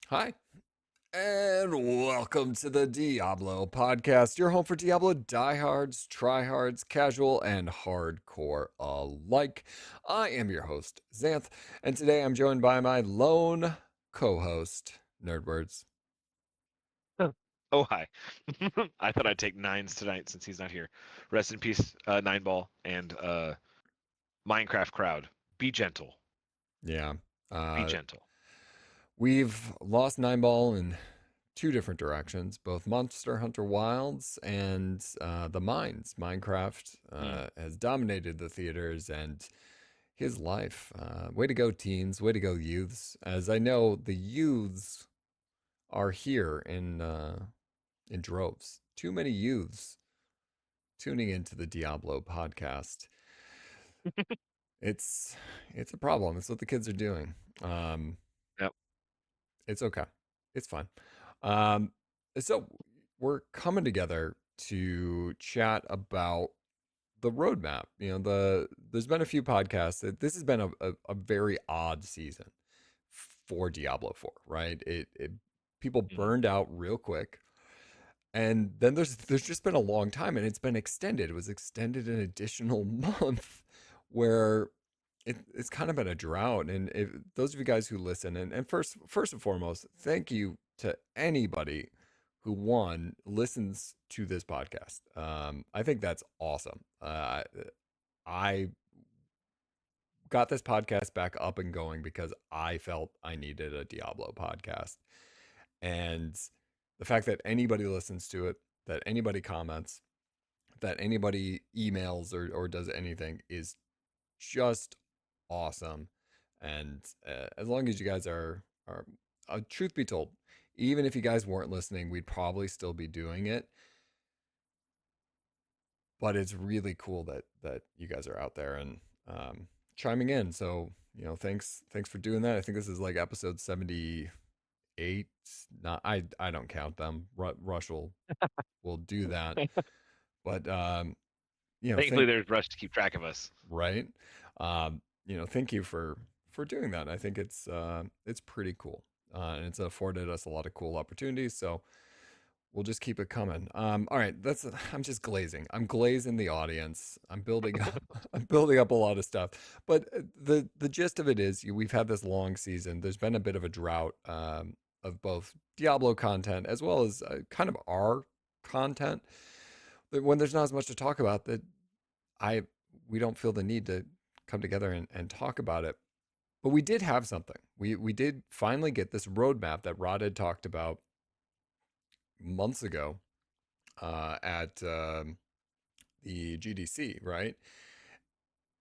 Hi, and welcome to the Diablo Podcast, your home for Diablo diehards, tryhards, casual, and hardcore alike. I am your host, Xanth, and today I'm joined by my lone co host, Nerdwords. Oh, oh, hi. I thought I'd take nines tonight since he's not here. Rest in peace, Nine Ball and Minecraft crowd. Be gentle. Yeah, Be uh, gentle. we've lost Nine Ball in two different directions, both Monster Hunter Wilds and the Mines. Minecraft Hmm. has dominated the theaters and his life. Way to go, teens. Way to go, youths. As I know, the youths are here in droves. Too many youths tuning into the Diablo podcast. It's it's a problem. It's what the kids are doing. Um, Yep. it's okay. It's fine. Um, so we're coming together to chat about the roadmap. There's been a few podcasts. This has been a very odd season for Diablo 4, right? It people Hmm. burned out real quick. And then there's just been a long time and it's been extended. It was extended an additional month where it's kind of been a drought. And if those of you guys who listen, and first and foremost, thank you to anybody who listens to this podcast. I think that's awesome. I got this podcast back up and going because I felt I needed a Diablo podcast. And the fact that anybody listens to it, that anybody comments, that anybody emails or does anything is just awesome. And as long as you guys are truth be told, even if you guys weren't listening, we'd probably still be doing it. But it's really cool that you guys are out there and chiming in. So thanks for doing that. I think this is like episode 78. Not I don't count them. Rush will do that. But Thankfully, thank there's Rush to keep track of us. right. Thank you for doing that. I think it's pretty cool. And it's afforded us a lot of cool opportunities. So we'll just keep it coming. All right, that's I'm just glazing. I'm glazing the audience. I'm building up I'm building up a lot of stuff. But the gist of it is we've had this long season. There's been a bit of a drought of both Diablo content as well as kind of our content. When there's not as much to talk about, that I we don't feel the need to come together and talk about it. But we did have something. We did finally get this roadmap that Rod had talked about months ago at the GDC, right?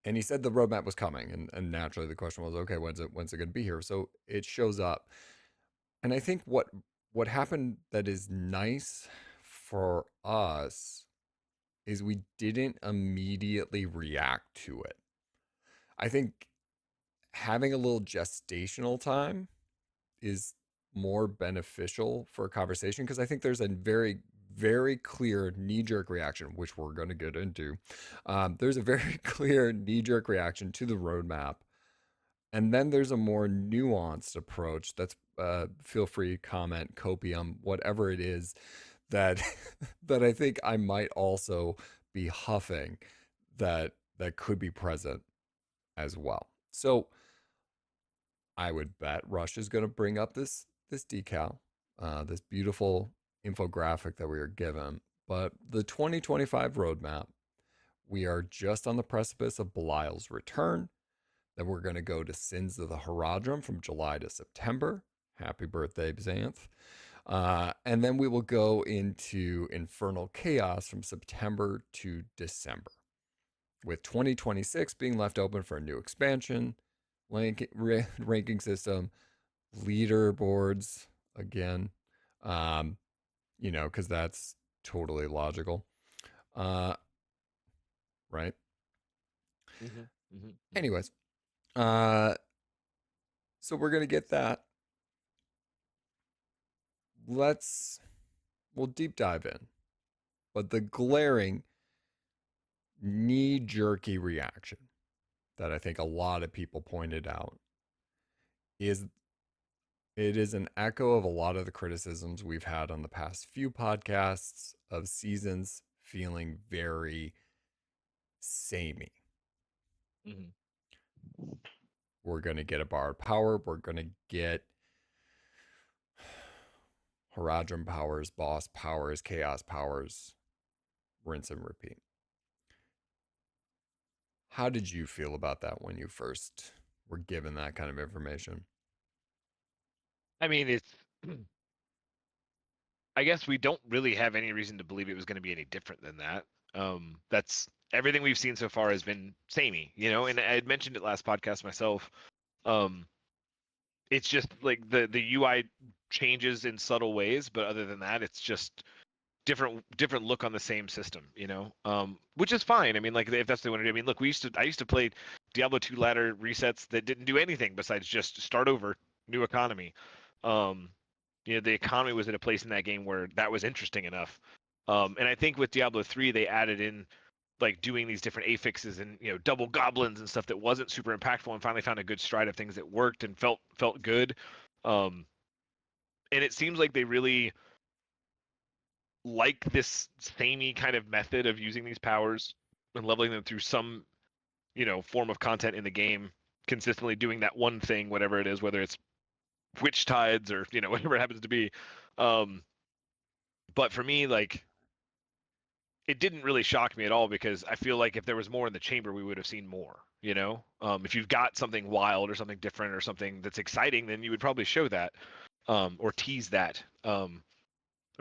And he said the roadmap was coming, and naturally the question was, okay, when's it going to be here? So it shows up, and I think what happened that is nice for us is we didn't immediately react to it. I think having a little gestational time is more beneficial for a conversation because I think there's a very, very clear knee jerk reaction, which we're going to get into. There's a very clear knee jerk reaction to the roadmap. And then there's a more nuanced approach. That's feel free, comment, copium, whatever it is that that I think I might also be huffing that could be present as well. So I would bet Rush is going to bring up this decal, this beautiful infographic that we are given. But the 2025 roadmap, we are just on the precipice of Belial's return. Then we're going to go to Sins of the Haradrim from July to September. Happy birthday, Xanth. And then we will go into Infernal Chaos from September to December, with 2026 being left open for a new expansion, ranking system, leaderboards again, um, because that's totally logical, uh, right? Hmm. Hmm. Hmm. Anyways, uh, so we're gonna get that. Let's we'll deep dive in, but the glaring knee jerky reaction that I think a lot of people pointed out is It is an echo of a lot of the criticisms we've had on the past few podcasts of seasons feeling very samey. Mm-hmm. We're going to get a borrowed power. We're going to get Haradrim powers, boss powers, chaos powers, rinse and repeat. How did you feel about that when you first were given that kind of information? I mean, it's. I guess we don't really have any reason to believe it was going to be any different than that. That's everything we've seen so far has been samey, you know. And I had mentioned it last podcast myself. Um, it's just like the UI changes in subtle ways, but other than that, it's just different look on the same system, you know. Which is fine. I mean, like if that's the one to do. I mean, look, I used to play Diablo 2 ladder resets that didn't do anything besides just start over, new economy. Um, you know, the economy was in a place in that game where that was interesting enough. And I think with Diablo 3 they added in like doing these different affixes and double goblins and stuff that wasn't super impactful, and finally found a good stride of things that worked and felt good. Um, and it seems like they really like this samey kind of method of using these powers and leveling them through some form of content in the game, consistently doing that one thing, whatever it is, whether it's witch tides or whatever it happens to be. um but for me, like, it didn't really shock me at all, because I feel like if there was more in the chamber, we would have seen more. If you've got something wild or something different or something that's exciting, then you would probably show that, or tease that. I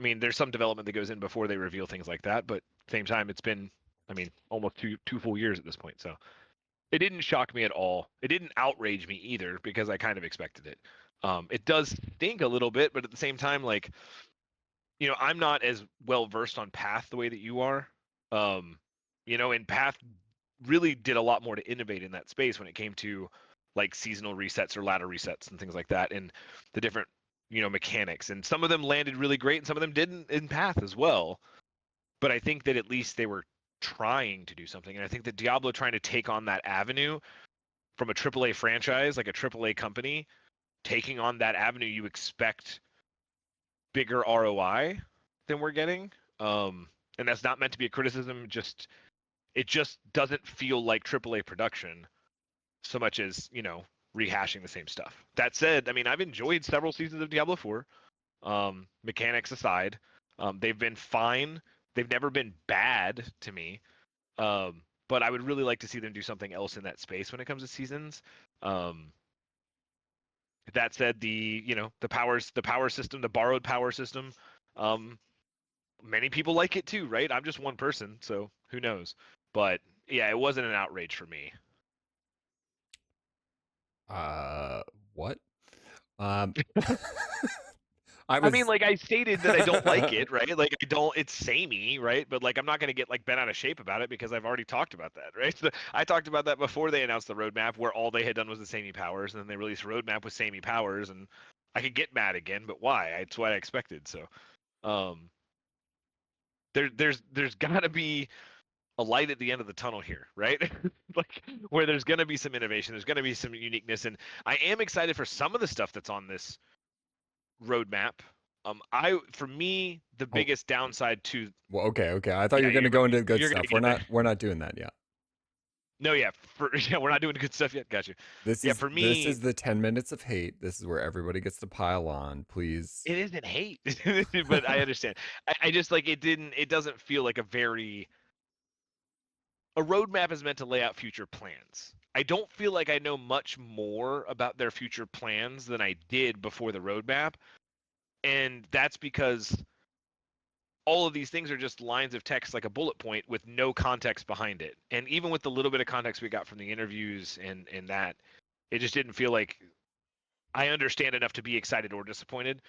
mean, there's some development that goes in before they reveal things like that, but at the same time, it's been, I mean, almost two full years at this point. So it didn't shock me at all. It didn't outrage me either, because I kind of expected it. It does stink a little bit, but at the same time, like, I'm not as well versed on Path the way that you are. Um, and Path really did a lot more to innovate in that space when it came to like seasonal resets or ladder resets and things like that, and the different mechanics. And some of them landed really great, and some of them didn't in Path as well. But I think that at least they were trying to do something, and I think that Diablo trying to take on that avenue from a AAA franchise, like a AAA company taking on that avenue, you expect bigger ROI than we're getting. And that's not meant to be a criticism. Just it just doesn't feel like AAA production so much as rehashing the same stuff. That said, I mean, I've enjoyed several seasons of Diablo 4. Mechanics aside, they've been fine. They've never been bad to me. But I would really like to see them do something else in that space when it comes to seasons. Um, that said, the power system, the borrowed power system, um, many people like it too, right? I'm just one person, so who knows? But yeah, it wasn't an outrage for me. Uh, what? Um, I I mean, was. like I stated that I don't like it, right? Like I don't, it's samey, right? But like I'm not gonna get like bent out of shape about it, because I've already talked about that, right? So I talked about that before they announced the roadmap, where all they had done was the samey powers, and then they released a roadmap with samey powers, and I could get mad again, but why? It's what I expected. So um, there's gotta be a light at the end of the tunnel here, right? Like where there's going to be some innovation, there's going to be some uniqueness, and I am excited for some of the stuff that's on this roadmap. For me, the Oh, biggest downside to, well, okay, okay. I thought you yeah, were going to go into the good you're going to stuff. get there. We're not doing that yet. No, yeah, yeah, we're not doing good stuff yet. Got you. Yeah, for This me, is the 10 minutes of hate. This is where everybody gets to pile on. Please. it isn't hate, but I understand. I just like it doesn't feel like a roadmap is meant to lay out future plans. I don't feel like I know much more about their future plans than I did before the roadmap. And that's because all of these things are just lines of text, like a bullet point with no context behind it. And even with the little bit of context we got from the interviews and that, it just didn't feel like I understand enough to be excited or disappointed.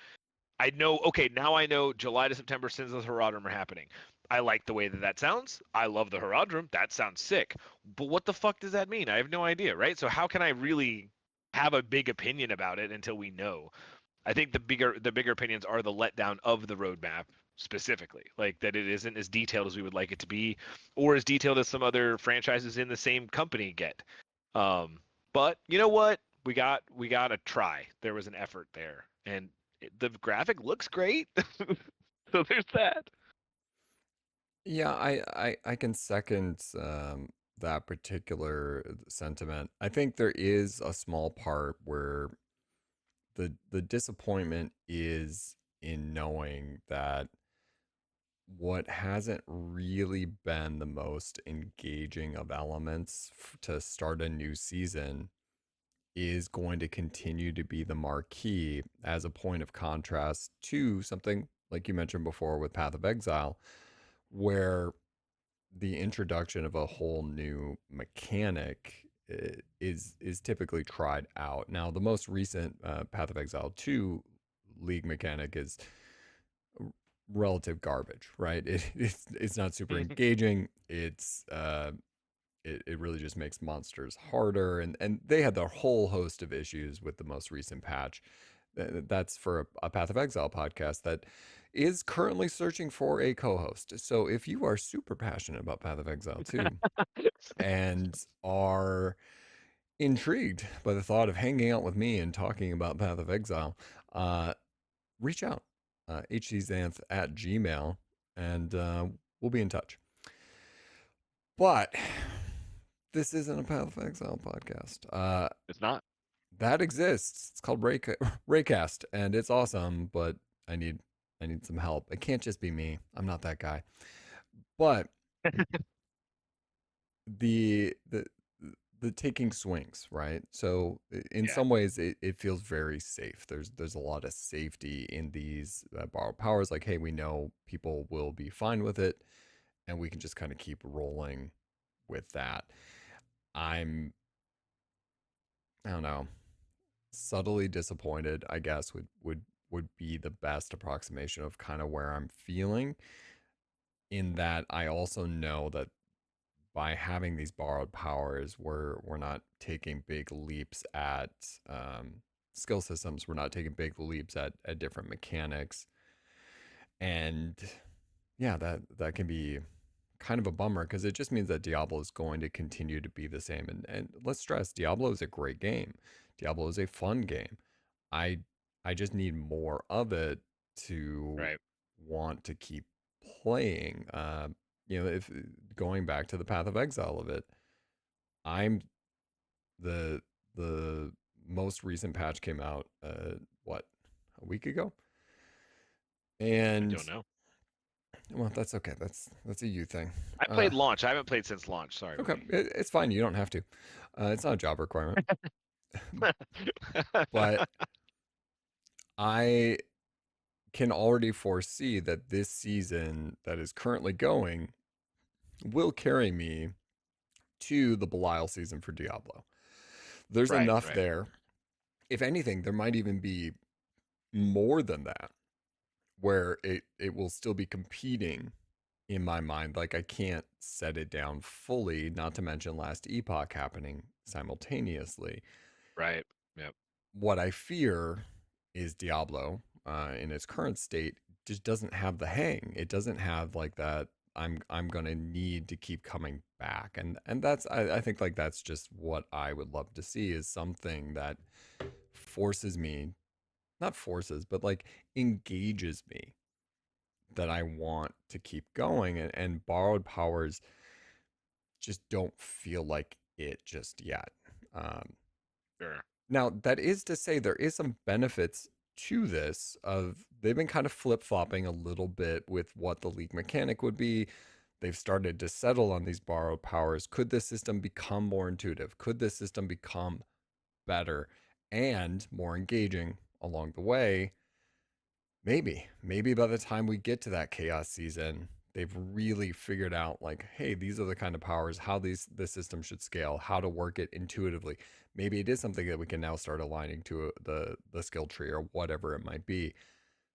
I know, okay, now I know July to September Sins of the Haradrim are happening. I like the way that that sounds. I love the Haradrim. That sounds sick. But what the fuck does that mean? I have no idea, right? So how can I really have a big opinion about it until we know? I think the bigger opinions are the letdown of the roadmap specifically, like that it isn't as detailed as we would like it to be, or as detailed as some other franchises in the same company get. Um, but you know what? we got a try. There was an effort there, and the graphic looks great. So there's that. Yeah, I can second that particular sentiment. I think there is a small part where the disappointment is in knowing that what hasn't really been the most engaging of elements to start a new season is going to continue to be the marquee as a point of contrast to something like you mentioned before with Path of Exile, where the introduction of a whole new mechanic is typically tried out. Now, the most recent Path of Exile 2 League mechanic is relative garbage, right? It's not super engaging. It really just makes monsters harder, and they had their whole host of issues with the most recent patch. That's for a Path of Exile podcast that is currently searching for a co-host. So if you are super passionate about Path of Exile 2 and are intrigued by the thought of hanging out with me and talking about Path of Exile, reach out, hczanth at gmail, and we'll be in touch. But this isn't a Path of Exile podcast. It's not. That exists. It's called Raycast, and it's awesome. But I need some help. It can't just be me. I'm not that guy. But the the the taking swings, right? So in Yeah. some ways, it feels very safe. There's a lot of safety in these borrowed powers. Like, hey, we know people will be fine with it, and we can just kind of keep rolling with that. I'm I don't know, subtly disappointed, I guess would be the best approximation of kind of where I'm feeling, in that I also know that by having these borrowed powers, we're not taking big leaps at skill systems. We're not taking big leaps at different mechanics, and yeah, that can be kind of a bummer because it just means that Diablo is going to continue to be the same. And let's stress, Diablo is a great game. Diablo is a fun game. I I just need more of it to Right. want to keep playing. If going back to the Path of Exile of it, I'm the the most recent patch came out what, a week ago, I and don't know. well, that's okay. That's a you thing. I Uh, played launch. I haven't played since launch. Sorry, okay, buddy. it's fine. You don't have to. It's not a job requirement, but I can already foresee that this season that is currently going will carry me to the Belial season for Diablo. There's Right. enough Right. there. If anything, there might even be more than that, where it will still be competing in my mind. Like, I can't set it down fully, not to mention Last Epoch happening simultaneously. Right. Yep. What I fear is Diablo in its current state just doesn't have the hang. It doesn't have like that. I'm gonna need to keep coming back, and that's I think like that's just what I would love to see, is something that forces me, not forces, but like engages me, that I want to keep going, and borrowed powers just don't feel like it just yet. Um, Sure. Now, that is to say, there is some benefits to this. Of they've been kind of flip flopping a little bit with what the league mechanic would be. They've started to settle on these borrowed powers. Could this system become more intuitive? Could this system become better and more engaging along the way? Maybe by the time we get to that chaos season, they've really figured out like, hey, these are the kind of powers, how this system should scale, how to work it intuitively. Maybe it is something that we can now start aligning to the skill tree or whatever it might be.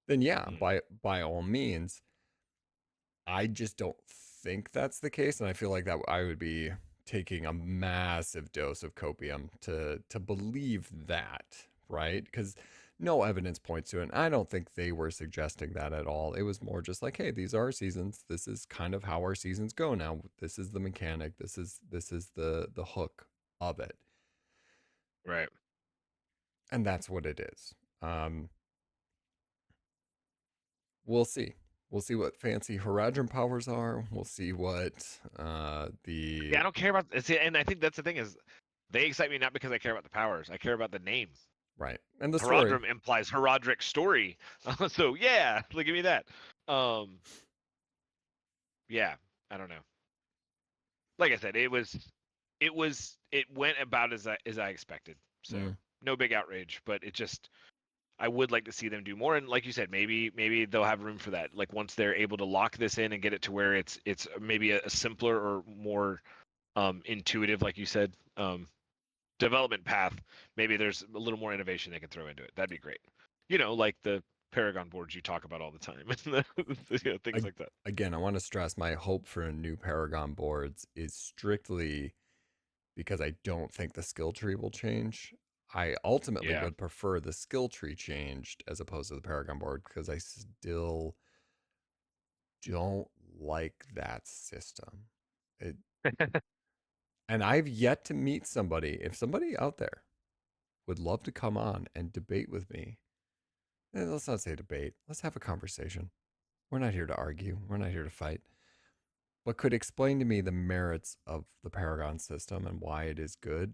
Then yeah, Mm. by all means. I just don't think that's the case, and I feel like that I would be taking a massive dose of copium to believe that, right? Because no evidence points to it. And I don't think they were suggesting that at all. It was more just like, hey, these are our seasons. This is kind of how our seasons go now. This is the mechanic. This is the hook of it. Right. And that's what it is. We'll see. We'll see what fancy Haradrim powers are. We'll see what Yeah, the I don't care about see, and I think that's the thing is they excite me not because I care about the powers. I care about the name. right and the story. Haradrim implies Haradric story. So yeah, like, give me that. Um, yeah, I don't know. Like I said, it went about as I expected. So Mm. no big outrage, but it just I would like to see them do more. And like you said, maybe they'll have room for that. Like once they're able to lock this in and get it to where it's maybe a simpler or more intuitive, like you said, development path. Maybe there's a little more innovation they can throw into it. That'd be great. Like the Paragon boards you talk about all the time, things I, like that. again, I want to stress my hope for a new Paragon boards is strictly because I don't think the skill tree will change. I ultimately Yeah. would prefer the skill tree changed as opposed to the Paragon board because I still don't like that system. It, and I've yet to meet somebody. If somebody out there would love to come on and debate with me, let's not say debate. Let's have a conversation. We're not here to argue. We're not here to fight. But could explain to me the merits of the Paragon system and why it is good,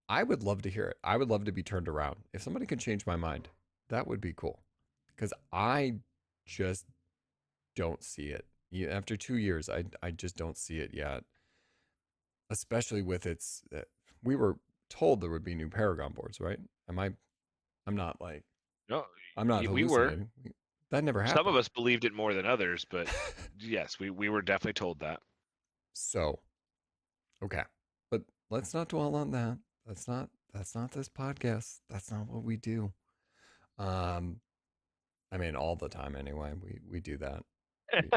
I would love to hear it. I would love to be turned around. If somebody could change my mind, that would be cool. Because I just don't see it. After 2 years, I just don't see it yet. Especially with its, we were told there would be new Paragon boards, right? I'm not like, No, I'm not we were. hallucinating. That never Some of happened. us believed it more than others, but yes, we were definitely told that. So, okay. But let's not dwell on that. That's not this podcast. That's not what we do. Um, I mean, all the time anyway. We do that, we,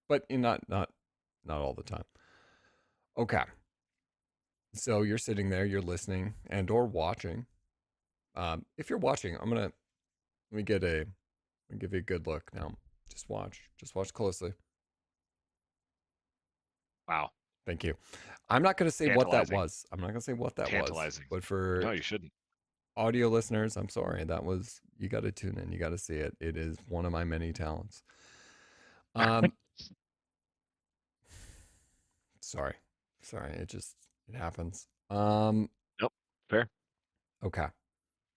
but not all the time. Okay, so you're sitting there, you're listening and or watching. If you're watching, let me get a, let me give you a good look now. Just watch closely. Wow, Thank you. I'm not going to say what that tantalizing, was. I'm not going to say what that was, tantalizing. but for No, you shouldn't. audio listeners, I'm sorry. That was, you got to tune in. You got to see it. It is one of my many talents. Um, sorry, sorry. It happens. Nope. Fair. Okay.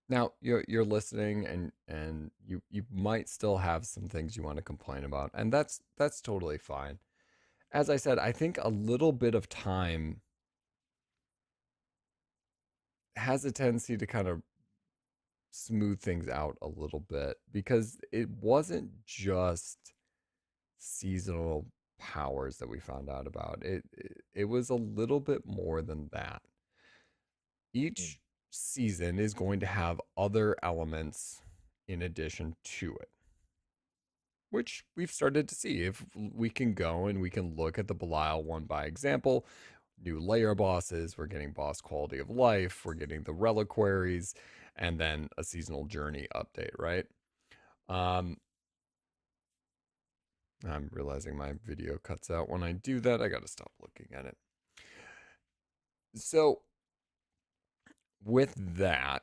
Now you're listening and you might still have some things you want to complain about, and that's totally fine. As I said, I think a little bit of time has a tendency to kind of smooth things out a little bit because it wasn't just seasonal powers that we found out about. It was a little bit more than that. Mm. Each season is going to have other elements in addition to it, which we've started to see. If we can go and we can look at the Belial one by example, new layer bosses, we're getting boss quality of life, we're getting the reliquaries, and then a seasonal journey update, right? Um, I'm realizing my video cuts out when I do that. I got to stop looking at it. So, with that,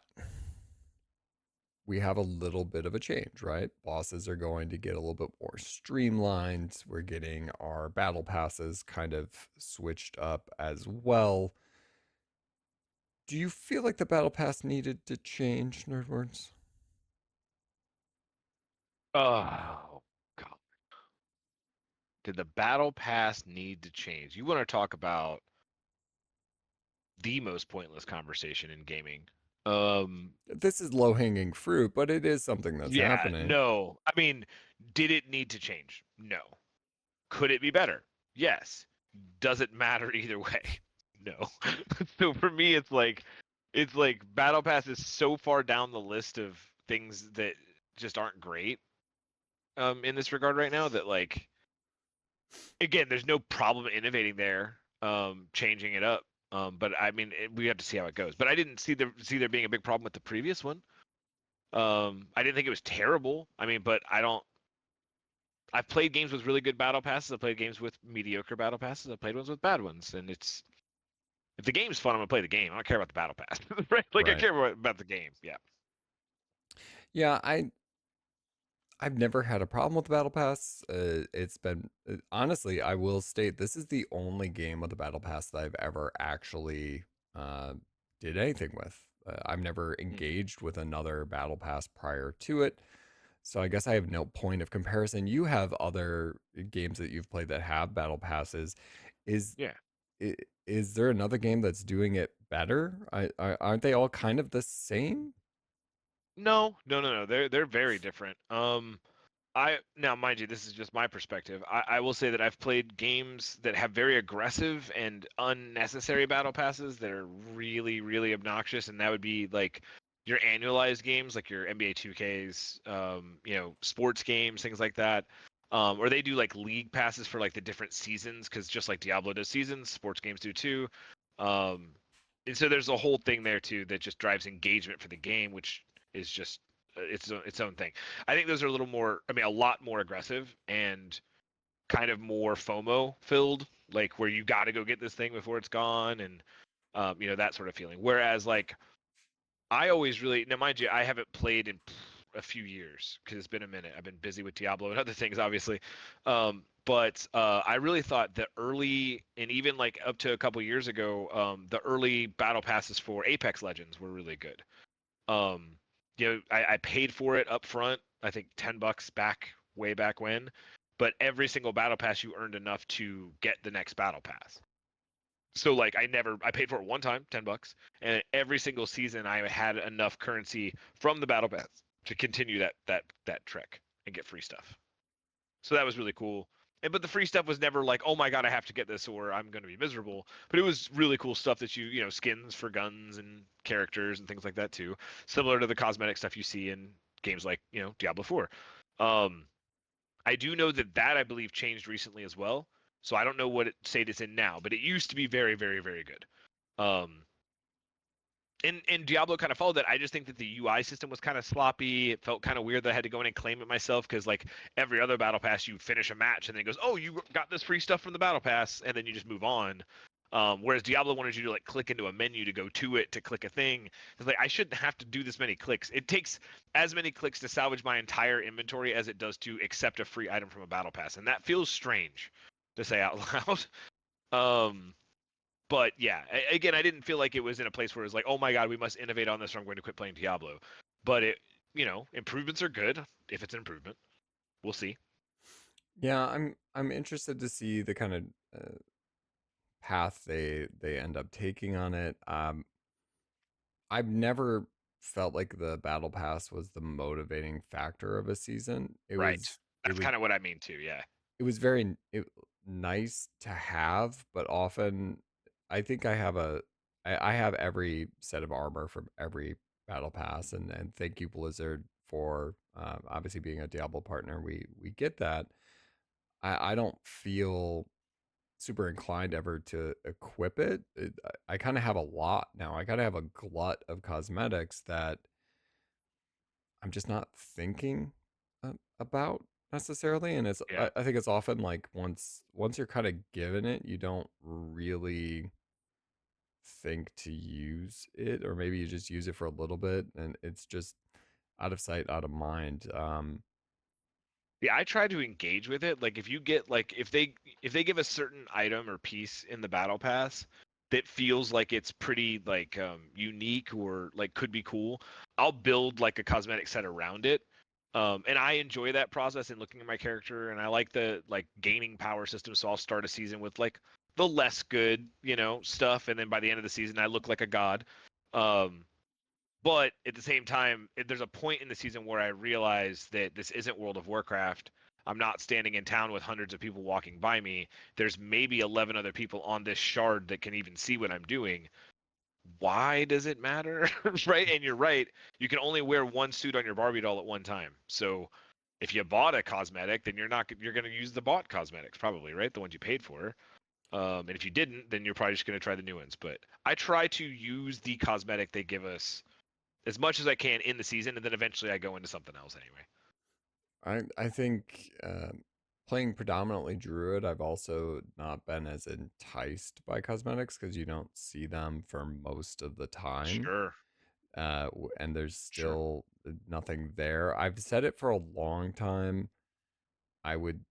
we have a little bit of a change, right? Bosses are going to get a little bit more streamlined. We're getting our battle passes kind of switched up as well. Do you feel like the battle pass needed to change, Nerdwords? Oh God. Did the battle pass need to change? You want to talk about the most pointless conversation in gaming? Um, This is low hanging fruit, but it is something that's yeah, happening. no. I mean, did it need to change? No. Could it be better? Yes. Does it matter either way? No. So for me, it's like battle pass is so far down the list of things that just aren't great in this regard right now that, like, again, there's no problem innovating there, changing it up. But I mean, we have to see how it goes. But I didn't see there being a big problem with the previous one. I didn't think it was terrible. I mean, but I don't. I've played games with really good battle passes. I've played games with mediocre battle passes. I've played ones with bad ones, and If the game's fun, I'm gonna play the game. I don't care about the battle pass, right? Like I Right. care about the game. Yeah. Yeah, I've never had a problem with the battle pass. It's been honestly, I will state this is the only game with the battle pass that I've ever actually uh, did anything with. I've never Hmm. engaged with another battle pass prior to it, so I guess I have no point of comparison. You have other games that you've played that have battle passes. Is Yeah. i- is there another game that's doing it better? Aren't they all kind of the same? No, no, no, no. They're very different. I now, mind you, this is just my perspective. I will say that I've played games that have very aggressive and unnecessary battle passes that are really, really obnoxious, and that would be like your annualized games, like your NBA 2Ks, sports games, things like that. Or they do like league passes for like the different seasons, because just like Diablo does seasons, sports games do too. Um, and so there's a whole thing there too that just drives engagement for the game, which is just its own thing. I think those are a little more, I mean, a lot more aggressive and kind of more FOMO filled, like where you got to go get this thing before it's gone, and that sort of feeling. Whereas like I always really, now mind you, I haven't played in a few years because it's been a minute. I've been busy with Diablo and other things, obviously. But I really thought the early, and even like up to a couple years ago, the early battle passes for Apex Legends were really good. Um, I paid for it up front. I think $10 back way back when, but every single battle pass you earned enough to get the next battle pass. So like I paid for it one time, $10, and every single season I had enough currency from the battle pass to continue that trek and get free stuff. So that was really cool. But the free stuff was never like, oh my god, I have to get this or I'm going to be miserable. But it was really cool stuff that skins for guns and characters and things like that too. Similar to the cosmetic stuff you see in games like Diablo 4. Um, I do know that I believe changed recently as well. So I don't know what state it's in now, but it used to be very, very, very good. Um, and Diablo kind of followed that. I just think that the UI system was kind of sloppy. It felt kind of weird that I had to go in and claim it myself because like every other battle pass, you finish a match and then it goes, "Oh, you got this free stuff from the battle pass," and then you just move on. Whereas Diablo wanted you to like click into a menu to go to it to click a thing. It's like I shouldn't have to do this many clicks. It takes as many clicks to salvage my entire inventory as it does to accept a free item from a battle pass, and that feels strange to say out loud. Um, but yeah, again, I didn't feel like it was in a place where it was like, oh my god, we must innovate on this, or I'm going to quit playing Diablo. But improvements are good if it's an improvement. We'll see. Yeah, I'm interested to see the kind of uh, path they end up taking on it. I've never felt like the battle pass was the motivating factor of a season. Right. It That's was kind of what I mean too. Yeah. it was very nice to have, but often I think I have every set of armor from every battle pass, and thank you Blizzard for obviously being a Diablo partner. We get that. I don't feel super inclined ever to equip it. I kind of have a lot now. I kind of have a glut of cosmetics that I'm just not thinking about necessarily. And Yeah. I think it's often like once you're kind of given it, you don't really think to use it, or maybe you just use it for a little bit, and it's just out of sight, out of mind. Yeah, I try to engage with it. Like if you get like if they give a certain item or piece in the battle pass that feels like it's pretty like unique or like could be cool, I'll build like a cosmetic set around it. And I enjoy that process and looking at my character, and I like the like gaining power system, so I'll start a season with like the less good, stuff, and then by the end of the season I look like a god. Um but at the same time, there's a point in the season where I realize that this isn't World of Warcraft. I'm not standing in town with hundreds of people walking by me. There's maybe 11 other people on this shard that can even see what I'm doing. Why does it matter? Right? And you're right. You can only wear one suit on your Barbie doll at one time. So if you bought a cosmetic, then you're going to use the bought cosmetics probably, right? The ones you paid for. And if you didn't, then you're probably just going to try the new ones. But I try to use the cosmetic they give us as much as I can in the season, and then eventually I go into something else anyway. I think playing predominantly druid, I've also not been as enticed by cosmetics because you don't see them for most of the time. Sure, And there's sure. still nothing there. I've said it for a long time. I would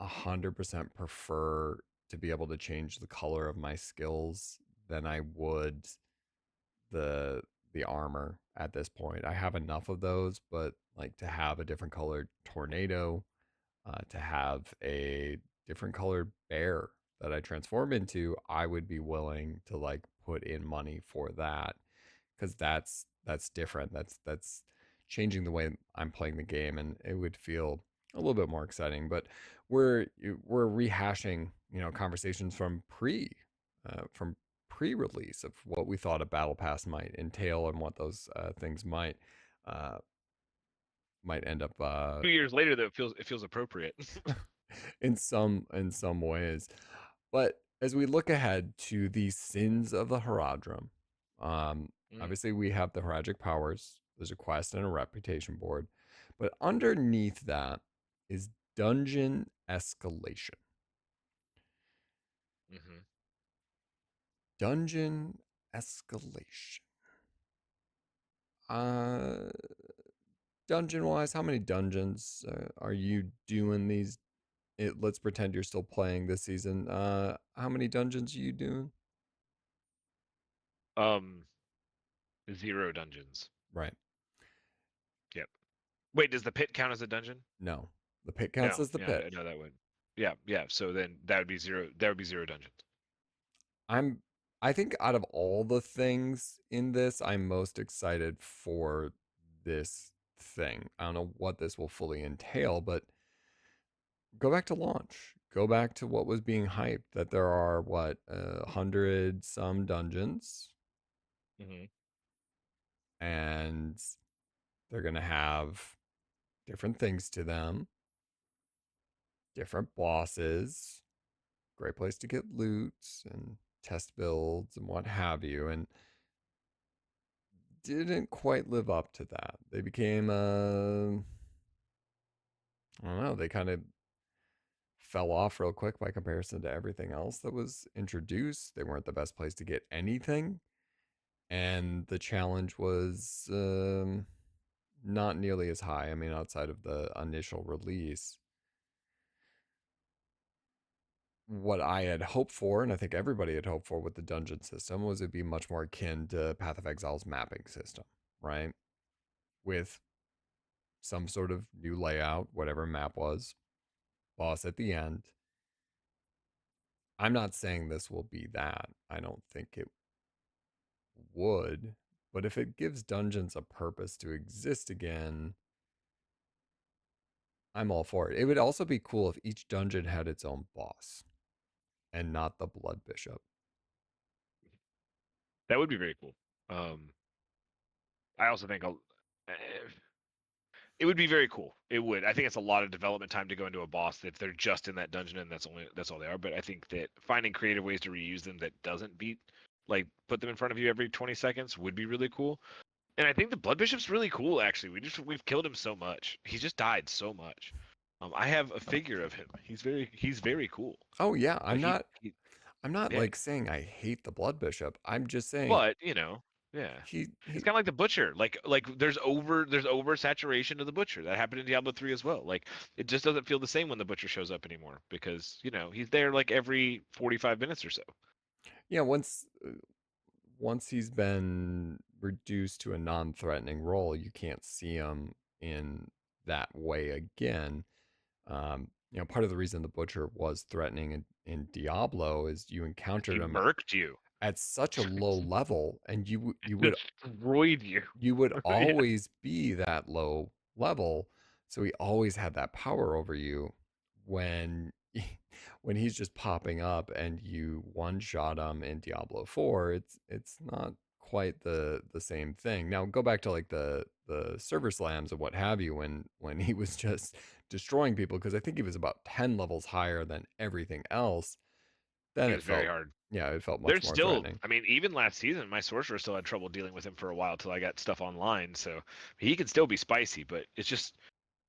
100% prefer to be able to change the color of my skills than I would the the armor at this point. I have enough of those, but like to have a different colored tornado, to have a different colored bear that I transform into, I would be willing to like put in money for that because that's different. That's changing the way I'm playing the game, and it would feel a little bit more exciting. But we're rehashing, conversations from pre-release of what we thought a battle pass might entail and what those things uh, might end up 2 years later, though, it feels appropriate. in some ways. But as we look ahead to the sins of the Haradrim, Mm, obviously we have the Haragic powers. There's a quest and a reputation board, but underneath that is dungeon escalation. hmm Dungeon escalation. Uh, dungeon wise, how many dungeons are you doing let's pretend you're still playing this season. How many dungeons are you doing? Um, 0 dungeons. Right. Yep. Wait, does the pit count as a dungeon? No. The pit counts No. as the Yeah, pit. I know that would. Yeah, yeah. So then that would be zero. That would be 0 dungeons. I'm I think out of all the things in this, I'm most excited for this thing. I don't know what this will fully entail, but go back to launch. Go back to what was being hyped that there are what 100 some dungeons, hmm and they're going to have different things to them, different bosses, great place to get loot and test builds and what have you. And didn't quite live up to that. They became, I don't know, they kind of fell off real quick by comparison to everything else that was introduced. They weren't the best place to get anything. And the challenge was not nearly as high. I mean, outside of the initial release, what I had hoped for, and I think everybody had hoped for with the dungeon system, was it'd be much more akin to Path of Exile's mapping system, right? With some sort of new layout, whatever map was, boss at the end. I'm not saying this will be that. I don't think it would. But if it gives dungeons a purpose to exist again, I'm all for it. It would also be cool if each dungeon had its own boss and not the Blood Bishop. That would be very cool. Um, I also think it would be very cool. It would. I think it's a lot of development time to go into a boss if they're just in that dungeon and that's all they are. But I think that finding creative ways to reuse them that doesn't beat, like put them in front of you every 20 seconds would be really cool. And I think the Blood Bishop's really cool actually. We've killed him so much. He's just died so much. I have a figure of him. He's very cool. Oh yeah, Like he I'm not yeah. like saying I hate the Blood Bishop. I'm just saying But yeah. It's he kind of like the butcher. Like there's oversaturation of the butcher. That happened in Diablo 3 as well. Like it just doesn't feel the same when the butcher shows up anymore because, he's there like every 45 minutes or so. yeah, once he's been reduced to a non-threatening role, you can't see him in that way again. Part of the reason the butcher was threatening in Diablo is you encountered He him murked you. at such a low level, and Destroyed you. you would Yeah. always be that low level, so he always had that power over you when when he's just popping up and you one shot him in Diablo 4. It's not quite the same thing. Now go back to like the server slams and what have you when he was just destroying people, because I think he was about 10 levels higher than everything else. Then He it was very felt, hard. yeah, it felt much There's more still, threatening. I mean, even last season, my sorcerer still had trouble dealing with him for a while till I got stuff online. So he can still be spicy, but it's just,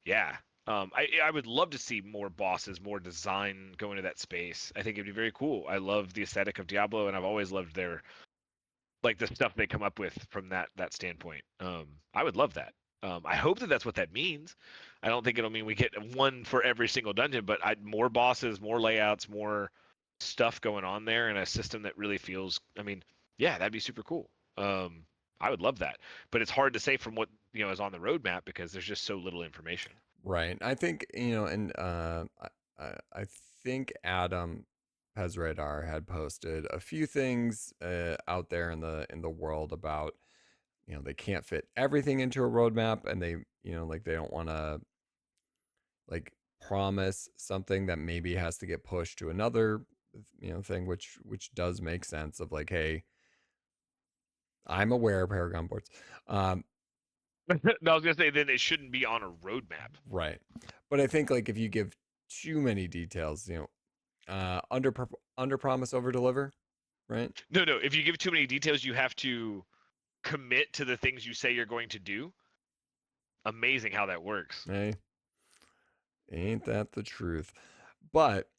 yeah. I would love to see more bosses, more design go into that space. I think it'd be very cool. I love the aesthetic of Diablo, and I've always loved their like the stuff they come up with from that standpoint. I would love that. I hope that that's what that means. I don't think it'll mean we get one for every single dungeon, but more bosses, more layouts, more stuff going on there, and a system that really feels. I mean, yeah, that'd be super cool. I would love that, but it's hard to say from what is on the roadmap because there's just so little information. Right. I think, and I think Adam Pezradar had posted a few things out there in the world about, they can't fit everything into a roadmap, and they, like they don't want to like promise something that maybe has to get pushed to another, thing, which does make sense of like, hey, I'm aware of Paragon boards. No, I was gonna say then it shouldn't be on a roadmap. Right. But I think like if you give too many details, under promise over deliver, right? No, no. If you give too many details, you have to commit to the things you say you're going to do. Amazing how that works. Hey, ain't that the truth? But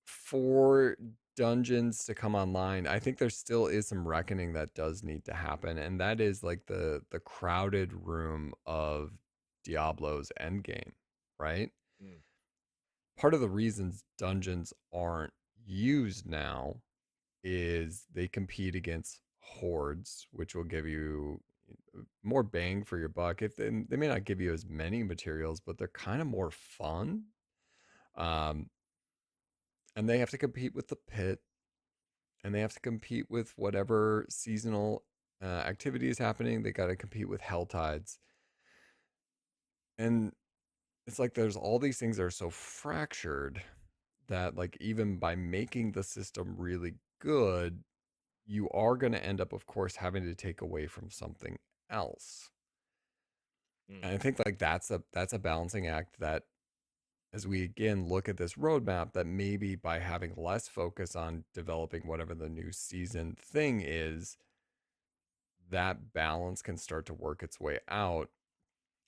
for dungeons to come online, I think there still is some reckoning that does need to happen, and that is like the crowded room of Diablo's endgame, right? Mm. Part of the reasons dungeons aren't used now is they compete against hordes, which will give you more bang for your buck. If they may not give you as many materials, but they're kind of more fun. Um, and they have to compete with the pit, and they have to compete with whatever seasonal activity is happening. They got to compete with hell tides, and it's like there's all these things that are so fractured that like even by making the system really good, you are going to end up, of course, having to take away from something else. Mm. And I think like that's a balancing act that as we again look at this roadmap, that maybe by having less focus on developing whatever the new season thing is, that balance can start to work its way out.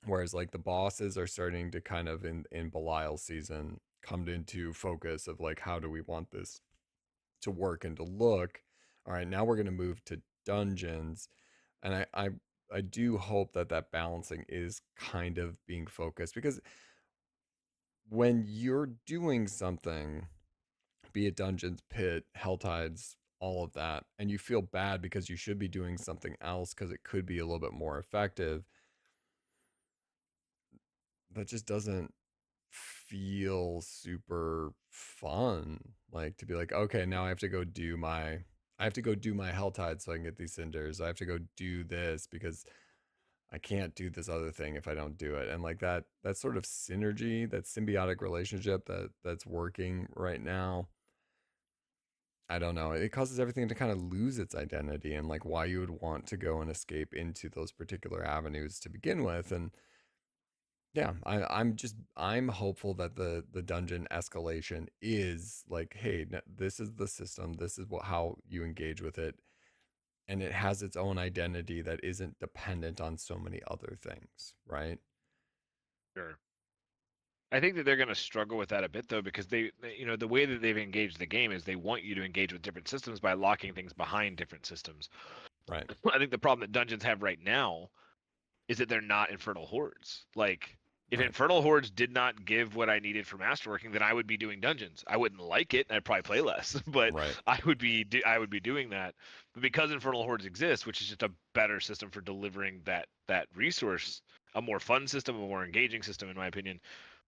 Whereas like the bosses are starting to kind of in Belial season come into focus of like how do we want this to work and to look. All right, now we're going to move to dungeons, and I do hope that that balancing is kind of being focused, because when you're doing something, be it dungeons, pit, hell tides, all of that, and you feel bad because you should be doing something else because it could be a little bit more effective, that just doesn't feel super fun. Like to be like, okay, now I have to go do my hell tide so I can get these cinders. I have to go do this because I can't do this other thing if I don't do it. And like that sort of synergy, that symbiotic relationship that's working right now, I don't know. It causes everything to kind of lose its identity and like why you would want to go and escape into those particular avenues to begin with. And yeah, I'm hopeful that the dungeon escalation is like, hey, this is the system. This is how you engage with it, and it has its own identity that isn't dependent on so many other things, right? Sure. I think that they're going to struggle with that a bit though, because the way that they've engaged the game is they want you to engage with different systems by locking things behind different systems. Right. I think the problem that dungeons have right now is that they're not Infernal Hordes. Like, if Right. Infernal Hordes did not give what I needed for masterworking, then I would be doing dungeons. I wouldn't like it, and I'd probably play less, but Right. I would be doing that. But because Infernal Hordes exists, which is just a better system for delivering that resource, a more fun system, a more engaging system, in my opinion.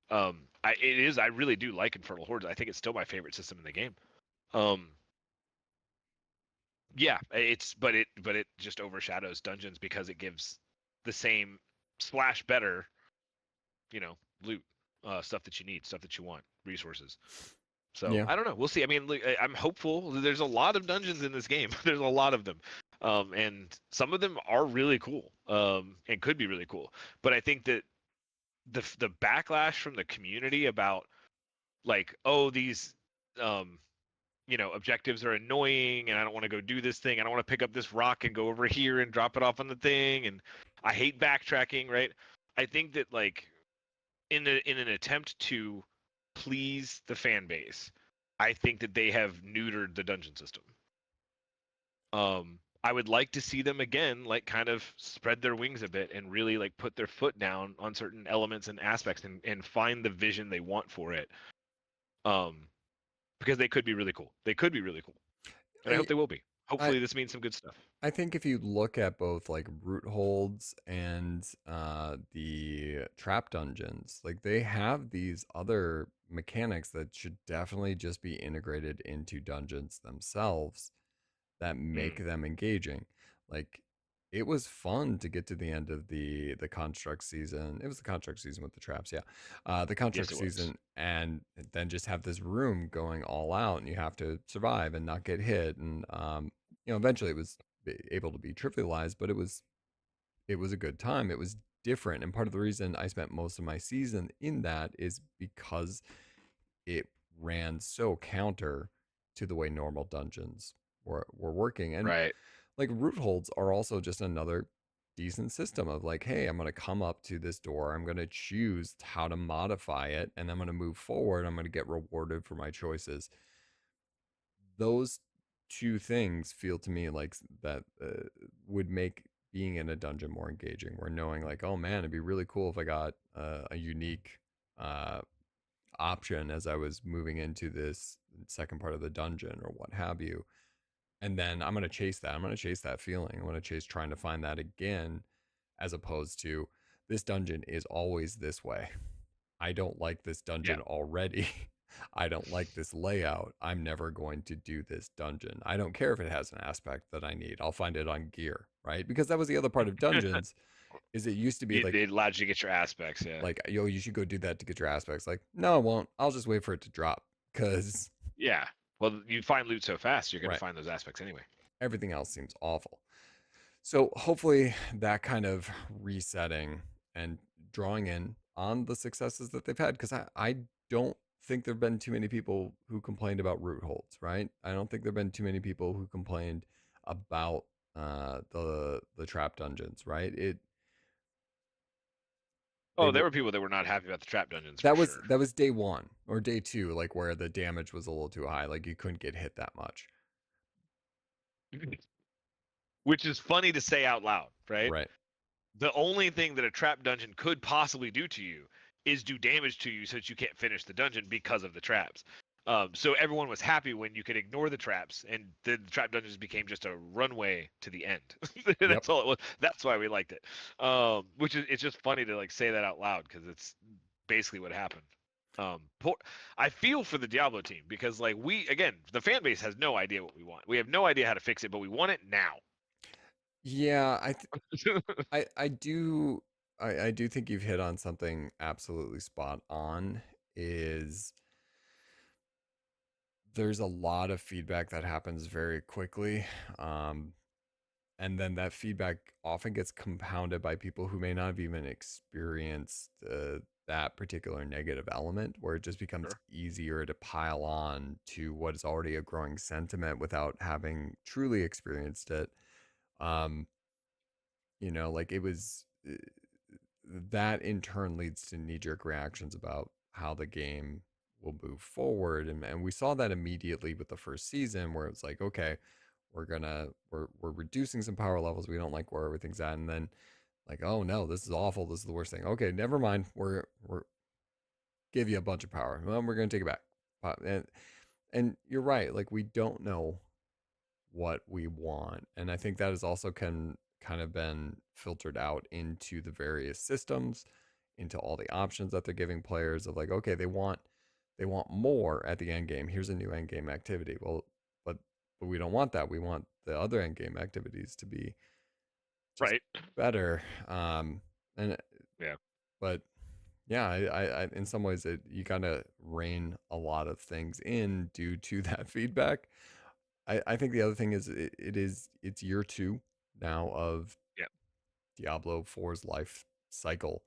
I really do like Infernal Hordes. I think it's still my favorite system in the game. Um, yeah, but it just overshadows dungeons because it gives the same slash better, loot, stuff that you need, stuff that you want, resources. So Yeah. I don't know. We'll see. I mean, look, I'm hopeful. There's a lot of dungeons in this game. There's a lot of them, and some of them are really cool, and could be really cool. But I think that the backlash from the community about like, oh, these um, objectives are annoying and I don't want to go do this thing. I don't want to pick up this rock and go over here and drop it off on the thing. And I hate backtracking, right? I think that like in an attempt to please the fan base, I think that they have neutered the dungeon system. I would like to see them again, like kind of spread their wings a bit and really like put their foot down on certain elements and aspects and find the vision they want for it. Because they could be really cool. They could be really cool. And I I hope they will be. I Hopefully this means some good stuff. I think if you look at both like root holds and the trap dungeons, like they have these other mechanics that should definitely just be integrated into dungeons themselves that make Mm. them engaging. Like it was fun to get to the end of the construct season. It was the construct season with the traps, yeah. The Yes, construct it was. season, and then just have this room going all out, and you have to survive and not get hit. And eventually it was able to be trivialized, but it was a good time. It was different, and part of the reason I spent most of my season in that is because it ran so counter to the way normal dungeons were working. And Right. like root holds are also just another decent system of like, hey, I'm going to come up to this door, I'm going to choose how to modify it, and I'm going to move forward, I'm going to get rewarded for my choices. Those two things feel to me like that would make being in a dungeon more engaging, where knowing like, oh man, it'd be really cool if I got a unique uh, option as I was moving into this second part of the dungeon or what have you. And then I'm going to chase that. I'm going to chase that feeling. I'm going to chase trying to find that again, as opposed to this dungeon is always this way. I don't like this Yeah. dungeon already. I don't like this layout. I'm never going to do this dungeon. I don't care if it has an aspect that I need. I'll find it on gear, right? Because that was the other part of dungeons is it used to be It, like it allowed you to get your aspects, yeah. yo, you should go do that to get your aspects. Like, no, I won't. I'll just wait for it to drop because Yeah. Well, you find loot so fast, you're going to right, find those aspects anyway. everything else seems awful. So hopefully that kind of resetting and drawing in on the successes that they've had, because I don't think there have been too many people who complained about root holds, right? I don't think there have been too many people who complained about the trap dungeons, right? They Oh, there were were people that were not happy about the trap dungeons for that was sure. that was day one or day two, like where the damage was a little too high, like you couldn't get hit that much. Which is funny to say out loud, right? Right. The only thing that a trap dungeon could possibly do to you is do damage to you so that you can't finish the dungeon because of the traps. So everyone was happy when you could ignore the traps, and the trap dungeons became just a runway to the end. Yep. That's all it was. That's why we liked it. Which is it's just funny to like say that out loud because it's basically what happened. I feel for the Diablo team because like we again the fan base has no idea what we want. We have no idea how to fix it, but we want it now. Yeah, I do I do think you've hit on something absolutely spot on. Is there's a lot of feedback that happens very quickly. And then that feedback often gets compounded by people who may not have even experienced that particular negative element, where it just becomes Sure. easier to pile on to what is already a growing sentiment without having truly experienced it. Um, like it was that in turn leads to knee-jerk reactions about how the game will move forward, and we saw that immediately with the first season, where it's like, okay, we're reducing some power levels, we don't like where everything's at, and then like, oh no, this is awful, this is the worst thing, okay, never mind, we're give you a bunch of power, well, we're gonna take it back. And you're right, like we don't know what we want. And I think that has also kind of been filtered out into the various systems, into all the options that they're giving players of like, okay, they want more at the end game. Here's a new end game activity. Well, but but we don't want that. We want the other end game activities to be just Right. better. And Yeah. but yeah, I in some ways you kind of rein a lot of things in due to that feedback. I think the other thing is it's year two now of Yeah. Diablo 4's life cycle.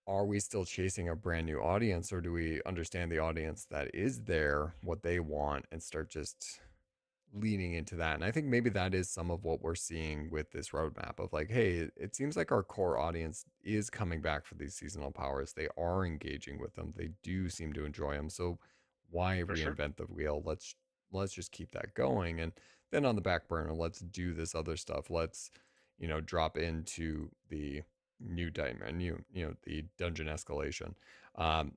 Are we still chasing a brand new audience, or do we understand the audience that is there, what they want, and start just leaning into that. And I think maybe that is some of what we're seeing with this roadmap of like, hey, it seems like our core audience is coming back for these seasonal powers. They are engaging with them. They do seem to enjoy them. So why For sure. reinvent the wheel? Let's just keep that going. And then on the back burner, let's do this other stuff. Let's, drop into the new diamond, the dungeon escalation. Um,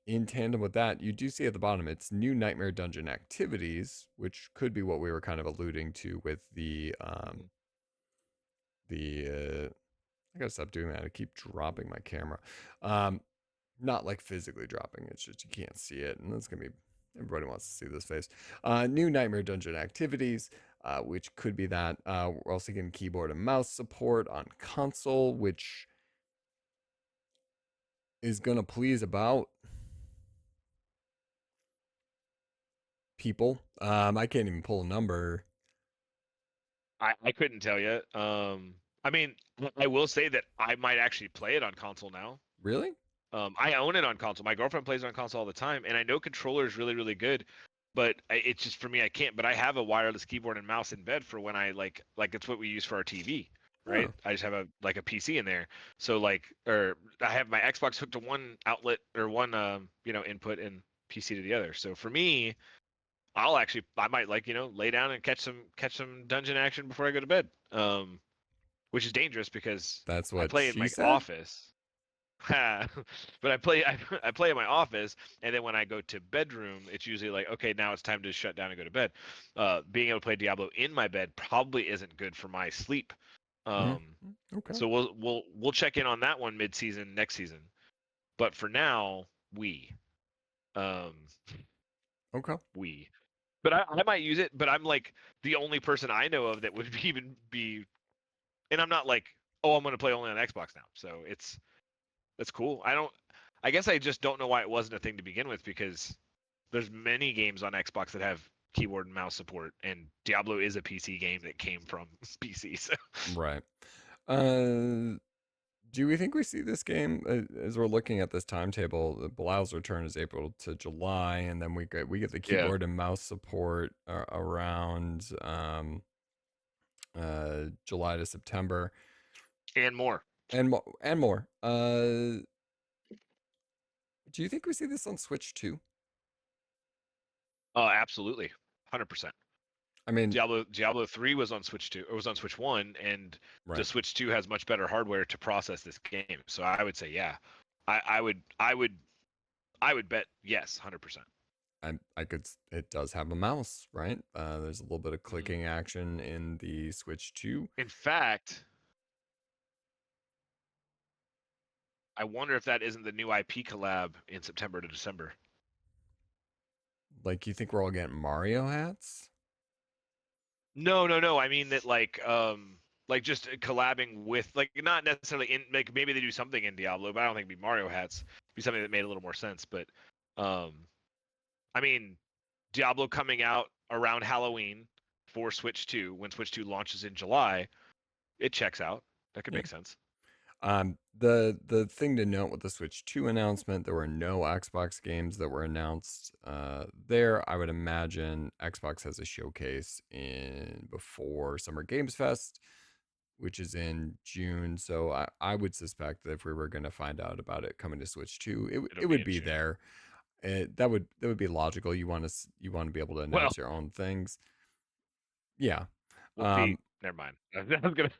in tandem with that, you do see at the bottom, it's new Nightmare Dungeon activities, which could be what we were kind of alluding to with Mhm. I gotta stop doing that. I keep dropping my camera. Um, Not like physically dropping, it's just you can't see it. And that's gonna be, everybody wants to see this face. New Nightmare Dungeon activities, which could be that. We're also getting keyboard and mouse support on console, which is gonna please about people. I can't even pull a number. I couldn't tell you. I mean, I will say that I might actually play it on console now. Really? I own it on console. My girlfriend plays it on console all the time, and I know controller is really, really good. But it's just for me, I can't. But I have a wireless keyboard and mouse in bed for when I like it's what we use for our TV, right? Oh. I just have a PC in there. So like, or I have my Xbox hooked to one outlet or one input and PC to the other. So for me, I might like lay down and catch some dungeon action before I go to bed. Which is dangerous because That's I what play in she my said? office. But I play in my office, and then when I go to bedroom, it's usually like, okay, now it's time to shut down and go to bed. Being able to play Diablo in my bed probably isn't good for my sleep. Mm, Um, okay. so we'll check in on that one mid-season next season. But for now, um Okay. we. But I might use it, but I'm like the only person I know of that would even be, and I'm not like, oh, I'm gonna play only on Xbox now. So that's cool. I guess I just don't know why it wasn't a thing to begin with because there's many games on Xbox that have keyboard and mouse support, and Diablo is a PC game that came from PC. So Right. Uh, do we think we see this game as we're looking at this timetable? Bilal's return is April to July, and then we get the yeah, keyboard and mouse support around July to September, and more. and more. Do you think we see this on Switch too? Oh, absolutely, 100%. I mean, Diablo 3 was on Switch 2, or was on Switch 1, and the right. Switch 2 has much better hardware to process this game. So I would say, yeah, I would bet yes, 100%. I could. It does have a mouse, right? There's a little bit of Mhm. clicking action in the Switch 2. In fact, I wonder if that isn't the new IP collab in September to December. Like, you think we're all getting Mario hats? No, no, no. I mean that like just collabing with like not necessarily in like maybe they do something in Diablo, but I don't think it'd be Mario hats. It'd be something that made a little more sense. But um, I mean Diablo coming out around Halloween for Switch 2 when Switch 2 launches in July, it checks out. That could Yeah. make sense. The thing to note with the Switch 2 announcement, there were no Xbox games that were announced there. I would imagine Xbox has a showcase in before Summer Games Fest, which is in June. So I would suspect that if we were going to find out about it coming to Switch 2, It'll it be would in be June. there. That would be logical. You want to be able to Well, announce your own things. Yeah. we'll see. Um, Never mind. I was gonna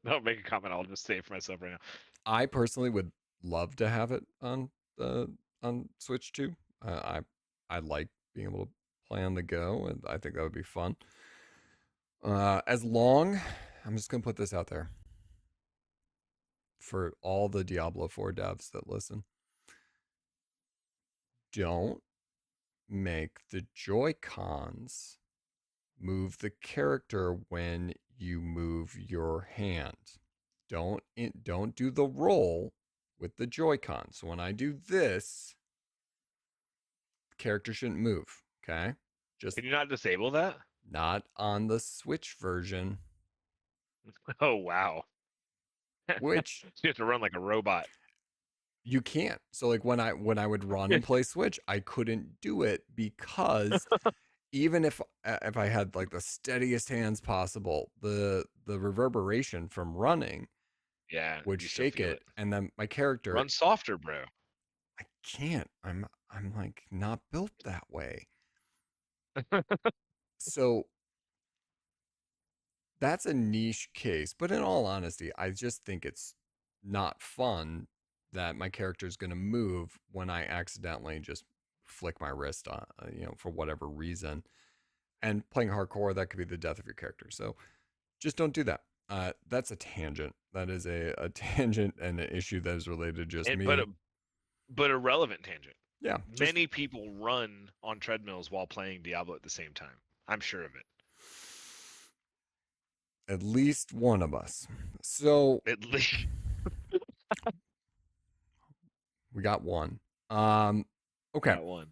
don't make a comment. I'll just say it for myself right now. I personally would love to have it on Switch too. I like being able to play on the go, and I think that would be fun. As long, I'm just gonna put this out there for all the Diablo 4 devs that listen. Don't make the Joy Cons move the character when you move your hand. Don't do the roll with the Joy-Con. So when I do this, the character shouldn't move. Okay, just Can you not disable that? not on the Switch version, Oh wow. which You have to run like a robot. you can't. So like when I would run and play Switch, I couldn't do it because even if I had like the steadiest hands possible, the reverberation from running Yeah, would you still shake feel it, it. and then my character, Run softer, bro. I can't. I'm like not built that way. So that's a niche case, but in all honesty, I just think it's not fun that my character is going to move when I accidentally just flick my wrist on, for whatever reason. And playing hardcore, that could be the death of your character. So just don't do that. That's a tangent. That is a tangent and an issue that is related to just And me. but a relevant tangent. Yeah, just Many people run on treadmills while playing Diablo at the same time. I'm sure of it. at least one of us. So At least we got one. Um, okay. got one.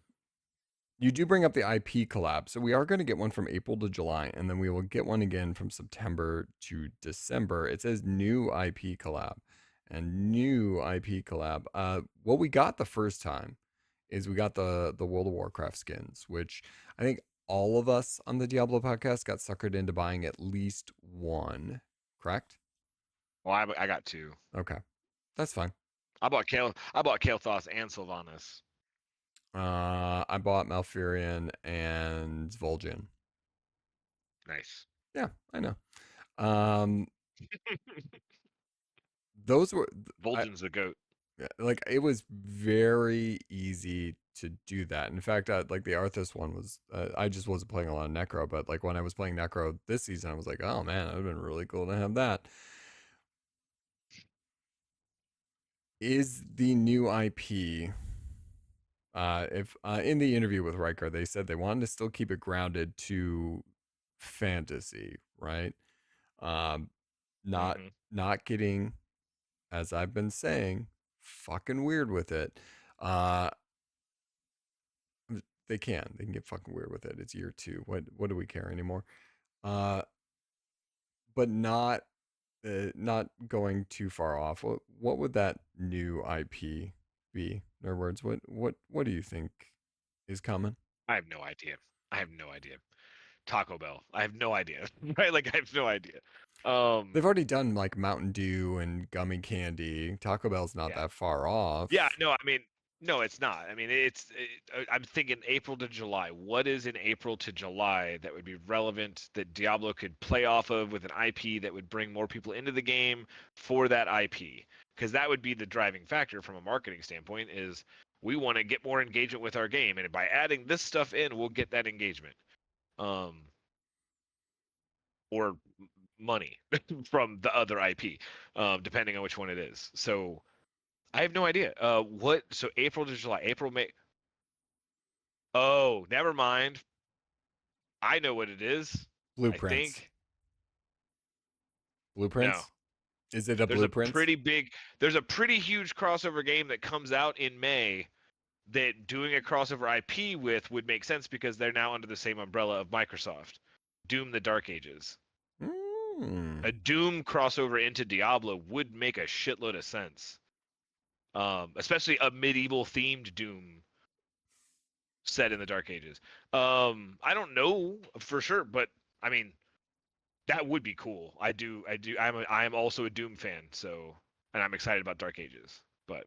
You do bring up the IP collab. So we are going to get one from April to July, and then we will get one again from September to December. It says new IP collab and new IP collab. What we got the first time is we got the World of Warcraft skins, which I think all of us on the Diablo podcast got suckered into buying at least one. Correct? Well, I got two. Okay, that's fine. I bought Kael'thas and Sylvanas. I bought Malfurion and Vol'jin. Nice. Yeah, I know. Um, those were I Vol'jin's the goat. like it was very easy to do that. In fact, like the Arthas one was, I just wasn't playing a lot of Necro, but like when I was playing Necro this season, I was like, oh man, that would have been really cool to have that. Is the new IP? If in the interview with Riker, they said they wanted to still keep it grounded to fantasy, right? Um, not Hmm. not getting, as I've been saying, fucking weird with it. Uh, they can get fucking weird with it. It's year two. What do we care anymore? Uh, but not going too far off. What would that new IP be? In other words, what do you think is coming? I have no idea. I have no idea. Taco Bell. I have no idea. Right? Like I have no idea. They've already done like Mountain Dew and gummy candy. Taco Bell's not Yeah. that far Yeah, off. no, I mean, no, it's not. I mean, I'm thinking April to July. What is in April to July that would be relevant that Diablo could play off of with an IP that would bring more people into the game for that IP? Because that would be the driving factor from a marketing standpoint is we want to get more engagement with our game, and by adding this stuff in, we'll get that engagement. Or money from the other IP, depending on which one it is. So I have no idea. What? So April to July, April, May. Oh, never mind. I know what it is. I Blueprints. think no. Blueprints? Is it a There's a blueprints? pretty big. There's a pretty huge crossover game that comes out in May. That doing a crossover IP with would make sense because they're now under the same umbrella of Microsoft. Doom: The Dark Ages. Mm. A Doom crossover into Diablo would make a shitload of sense. Especially a medieval themed Doom set in the Dark Ages. I don't know for sure, but I mean that would be cool. I'm also a Doom fan, so and I'm excited about Dark Ages. But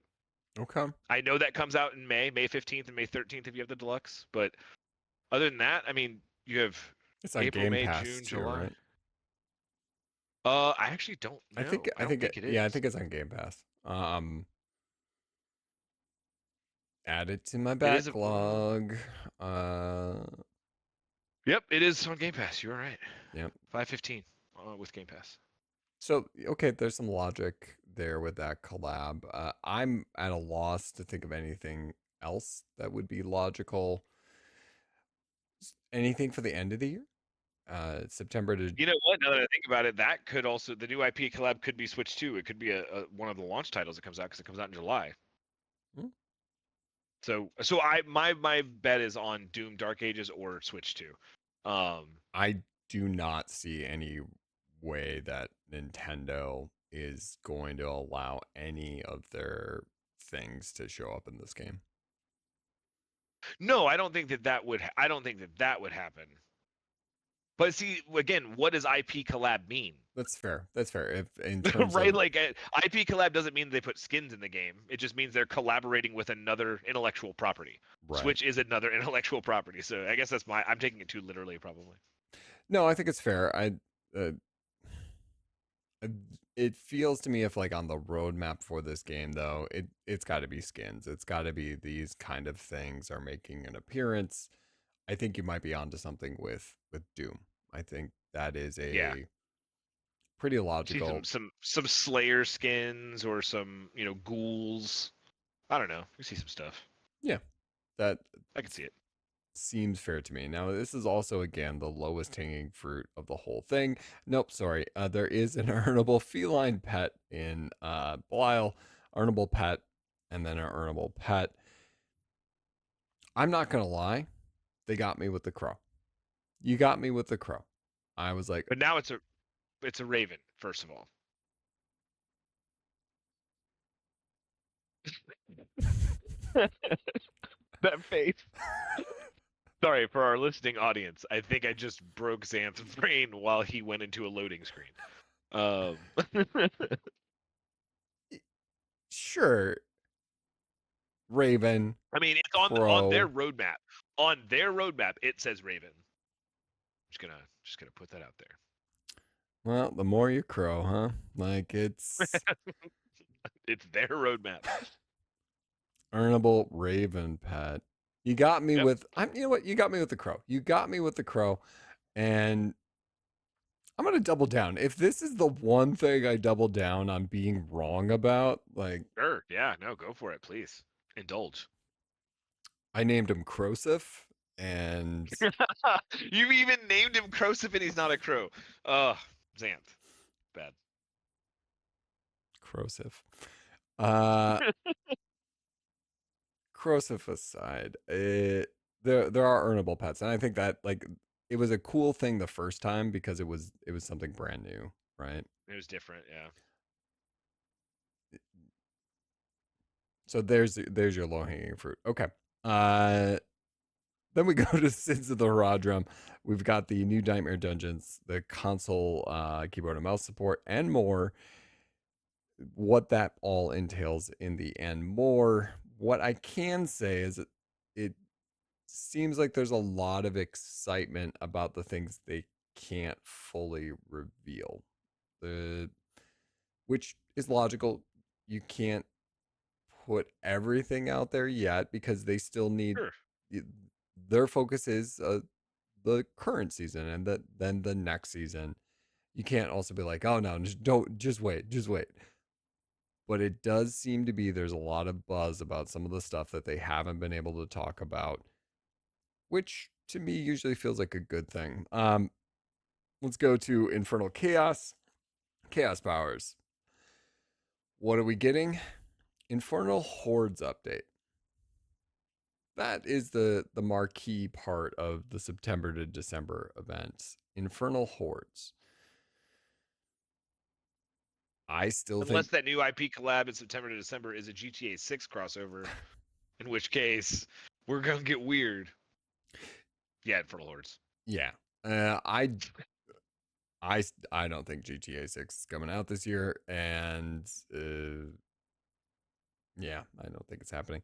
Okay. I know that comes out in May 15th and May 13th if you have the deluxe. But other than that, I mean you have It's on April, Game May, Pass June, too, July. right? I actually don't I think know. I I don't think think it yeah, I is. think it's on Game Pass. Add it to my It is. backlog. Uh, Yep, it is on Game Pass. You're right. yeah. 515 with Game Pass. So okay, there's some logic there with that collab. I'm at a loss to think of anything else that would be logical. Anything for the end of the year? September to. You know what? Now that I think about it, that could also the new IP collab could be Switch 2. It could be a one of the launch titles that comes out because it comes out in July. Hmm, So my bet is on Doom Dark Ages or Switch 2. I do not see any way that Nintendo is going to allow any of their things to show up in this game. No, I don't think that would. I don't think that would happen. But see, again, what does IP collab mean? That's fair. That's fair. If in terms Right? of Like IP collab doesn't mean they put skins in the game. It just means they're collaborating with another intellectual property. right. Switch is another intellectual property. So I guess that's my. I'm taking it too literally, probably. No, I think it's fair. Uh, uh, it feels to me if like on the roadmap for this game though, it's got to be skins. It's got to be these kind of things are making an appearance. I think you might be onto something with Doom. I think that is Yeah. a pretty See logical. some Slayer skins or some ghouls. I don't know. We see some stuff. Yeah, that I can see it. seems fair to me. Now, this is also again the lowest hanging fruit of the whole thing. Nope, sorry. There is an earnable feline pet in Belial, earnable pet, and then an earnable pet. I'm not gonna lie, they got me with the crow. You got me with the crow. I was like, But now it's a raven. First of all, that face. Sorry for our listening audience. I think I just broke Xanth's brain while he went into a loading screen. Um, sure, Raven, I mean, it's on their crow. roadmap. On their roadmap, it says Raven. Just gonna put that out there. Well, the more you crow, huh? Like it's It's their roadmap. earnable Raven pet. You got me Yep. with I'm you know what? You got me with the crow. You got me with the crow. And I'm gonna double down. If this is the one thing I double down on being wrong about, like Sure. Yeah. No. Go for it, please. Indulge. I named him Crosif and You even named him Crosif and he's not a crow. Xanth. Bad. Crosif. Uh Crosif aside, there are earnable pets, and I think that like it was a cool thing the first time because it was something brand new, right? It was different. Yeah. So there's your low hanging fruit. Okay. Uh then we go to Sins of the Haradrim. We've got the new Nightmare Dungeons, the console keyboard and mouse support, and more. What that all entails in the end, more. What I can say is it seems like there's a lot of excitement about the things they can't fully reveal. The which is logical. You can't put everything out there yet because they still need Sure. their focus is the current season and then the next season. You can't also be like, oh no, just wait, just wait. But it does seem to be there's a lot of buzz about some of the stuff that they haven't been able to talk about, which to me usually feels like a good thing. Let's go to Infernal Chaos powers. What are we getting? Infernal Hordes update. That is the marquee part of the September to December events. Infernal Hordes. I still Unless think that new IP collab in September to December is a GTA 6 crossover, in which case we're gonna get weird. Yeah, Infernal Hordes. yeah. I don't think GTA 6 is coming out this year and yeah, I don't think it's happening.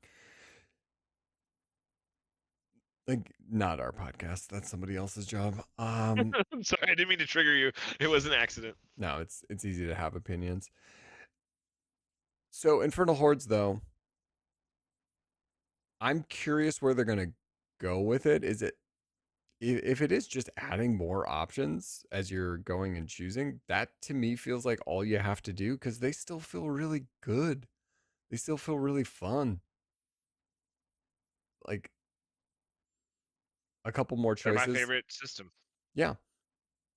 Like not our podcast. That's somebody else's job. I'm sorry, I didn't mean to trigger you. It was an accident. No, it's easy to have opinions. So Infernal Hordes though, I'm curious where they're going to go with it. Is it if it is just adding more options as you're going and choosing, that to me feels like all you have to do because they still feel really good. They still feel really fun. Like a couple more They're my choices. favorite system. Yeah.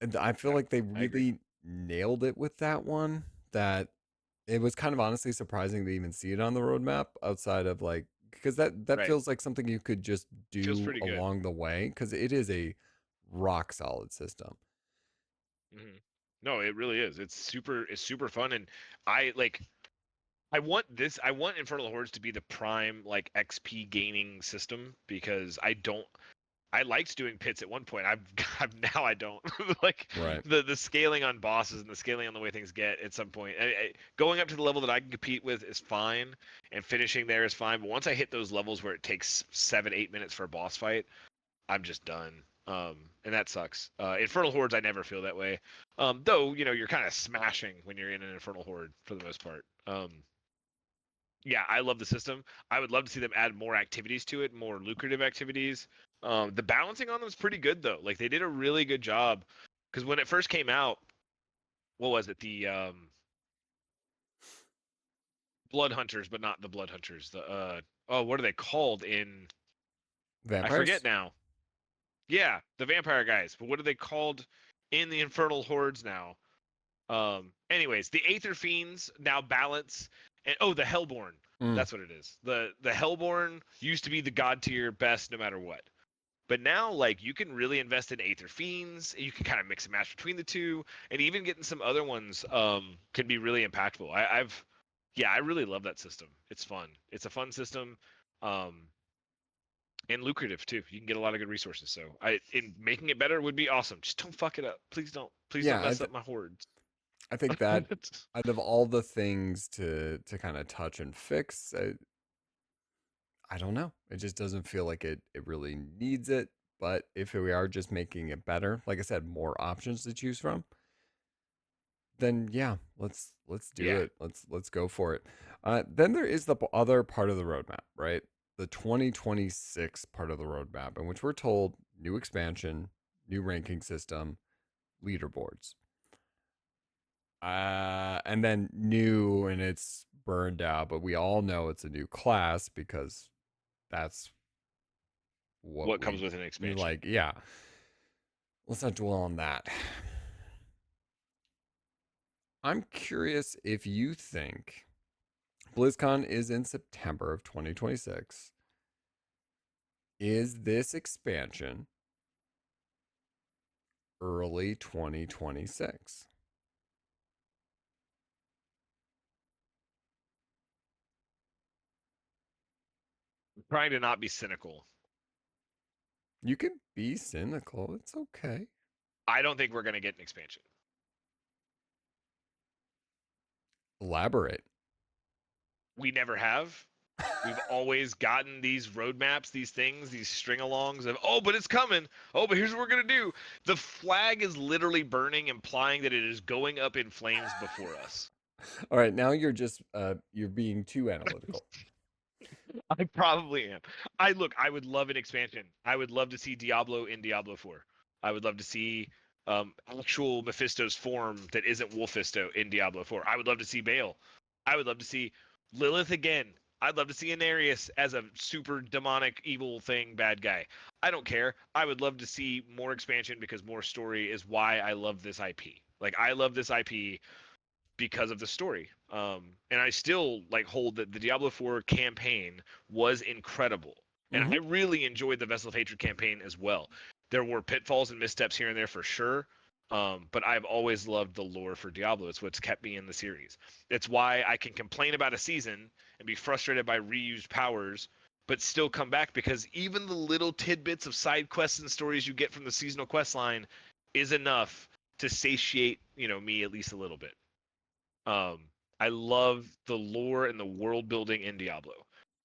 And I feel Yeah, like they I agree. really nailed it with that one. That it was kind of honestly surprising to even see it on the roadmap outside of like because that Right. feels like something you could just Feels do pretty good. along the way because it is a rock solid system. No, it really is. It's super fun, and I like. I want Infernal Hordes to be the prime like XP gaining system because I liked doing pits at one point. Now I don't like Right. the scaling on bosses and the scaling on the way things get at some point. Going up to the level that I can compete with is fine, and finishing there is fine. But once I hit those levels where it takes 7-8 minutes for a boss fight, I'm just done. And that sucks. Infernal Hordes, I never feel that way. Though you're kind of smashing when you're in an Infernal Horde for the most part. Yeah, I love the system. I would love to see them add more activities to it, more lucrative activities. The balancing on them is pretty good though. Like they did a really good job because when it first came out, what was it? The Blood Hunters, but not the Blood Hunters. The what are they called in? I forget Vampires? now. Yeah, the vampire guys. But what are they called in the Infernal Hordes now? Anyways, the Aether Fiends now balance, and the Hellborn. Mm. That's what it is. The Hellborn used to be the god tier best no matter what. But now, like, you can really invest in Aether Fiends. You can kind of mix and match between the two, and even getting some other ones can be really impactful. I really love that system. It's fun. It's a fun system, and lucrative too. You can get a lot of good resources. So, in making it better would be awesome. Just don't fuck it up. Please don't. Please don't Yeah, mess up my hordes. I think that out of all the things to kind of touch and fix, I don't know. It just doesn't feel like it really needs it. But if we are just making it better, like I said, more options to choose from, then yeah, let's do Yeah. it. Let's go for it. Then there is the other part of the roadmap, right? The 2026 part of the roadmap, in which we're told new expansion, new ranking system, leaderboards. And then new, and it's burned out, but we all know it's a new class because that's what What comes with an we expansion? like. Yeah, let's not dwell on that. I'm curious if you think BlizzCon is in September of 2026. Is this expansion early 2026? Trying to not be cynical. You can be cynical. It's okay. I don't think we're going to get an expansion. Elaborate. We never have. We've always gotten these roadmaps, these things, these string alongs of, but it's coming. Oh, but here's what we're going to do. The flag is literally burning, implying that it is going up in flames before us. All right, now you're being too analytical. I probably am. I would love an expansion. I would love to see Diablo in Diablo 4. I would love to see actual Mephisto's form that isn't Wolfisto in Diablo 4. I would love to see Baal. I would love to see Lilith again. I'd love to see Anarius as a super demonic evil thing bad guy. I don't care. I would love to see more expansion because more story is why I love this IP. Like I love this IP because of the story. And I still like hold that the Diablo 4 campaign was incredible. And Mm-hmm. I really enjoyed the Vessel of Hatred campaign as well. There were pitfalls and missteps here and there for sure. But I've always loved the lore for Diablo. It's what's kept me in the series. It's why I can complain about a season and be frustrated by reused powers, but still come back because even the little tidbits of side quests and stories you get from the seasonal quest line is enough to satiate, me at least a little bit. Um, I love the lore and the world building in Diablo.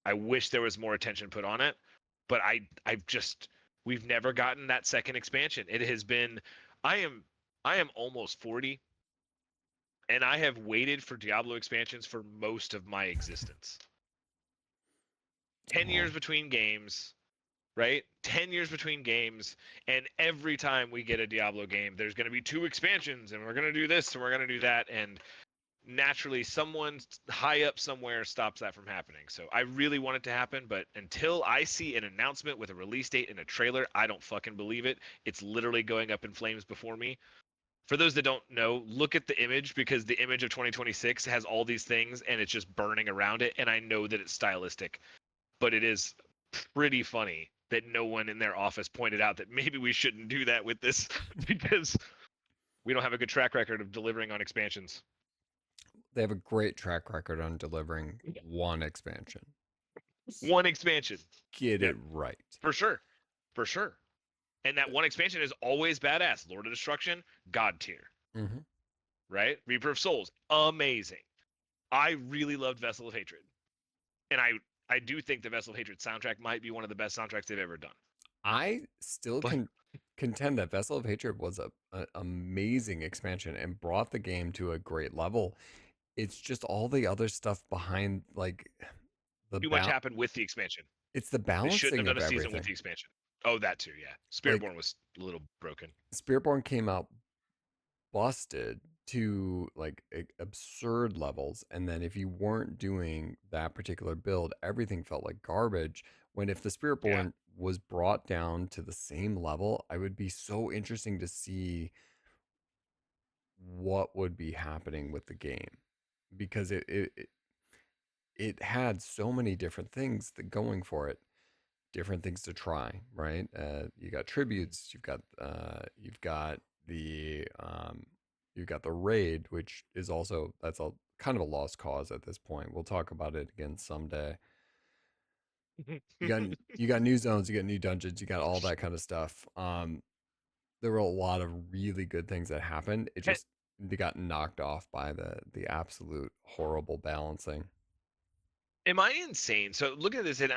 I wish there was more attention put on it, but I've just we've never gotten that second expansion. It has been I am almost 40 and I have waited for Diablo expansions for most of my existence. 10 Well, years between games, right? 10 years between games, and every time we get a Diablo game, there's going to be 2 expansions and we're going to do this and we're going to do that, and naturally someone high up somewhere stops that from happening. So I really want it to happen, but until I see an announcement with a release date and a trailer, I don't fucking believe it. It's literally going up in flames before me. For those that don't know, look at the image because the image of 2026 has all these things and it's just burning around it, and I know that it's stylistic, but it is pretty funny that no one in their office pointed out that maybe we shouldn't do that with this because we don't have a good track record of delivering on expansions. They have a great track record on delivering one expansion. One expansion. Get Yep. it right. For sure. For sure. And that one expansion is always badass. Lord of Destruction, God tier. Mm-hmm. Right? Reaper of Souls, amazing. I really loved Vessel of Hatred. And I do think the Vessel of Hatred soundtrack might be one of the best soundtracks they've ever done. I still But can contend that Vessel of Hatred was a amazing expansion and brought the game to a great level. It's just all the other stuff behind, like the too much happened with the expansion. It's the They shouldn't have balancing done of a season with everything. the expansion. Oh, that too, yeah. Like Spiritborn was a little broken. Spiritborn came out busted to like absurd levels, and then if you weren't doing that particular build, everything felt like garbage. When if the Yeah. Spiritborn was brought down to the same level, I would be so interesting to see what would be happening with the game, because it had so many different things that going for it, different things to try, right? You got tributes, you've got the you've got the raid, which is also, that's a kind of a lost cause at this point. We'll talk about it again someday. You got you got new zones, you got new dungeons, you got all that kind of stuff. There were a lot of really good things that happened. It just, they got knocked off by the absolute horrible balancing. Am I insane? So looking at this, and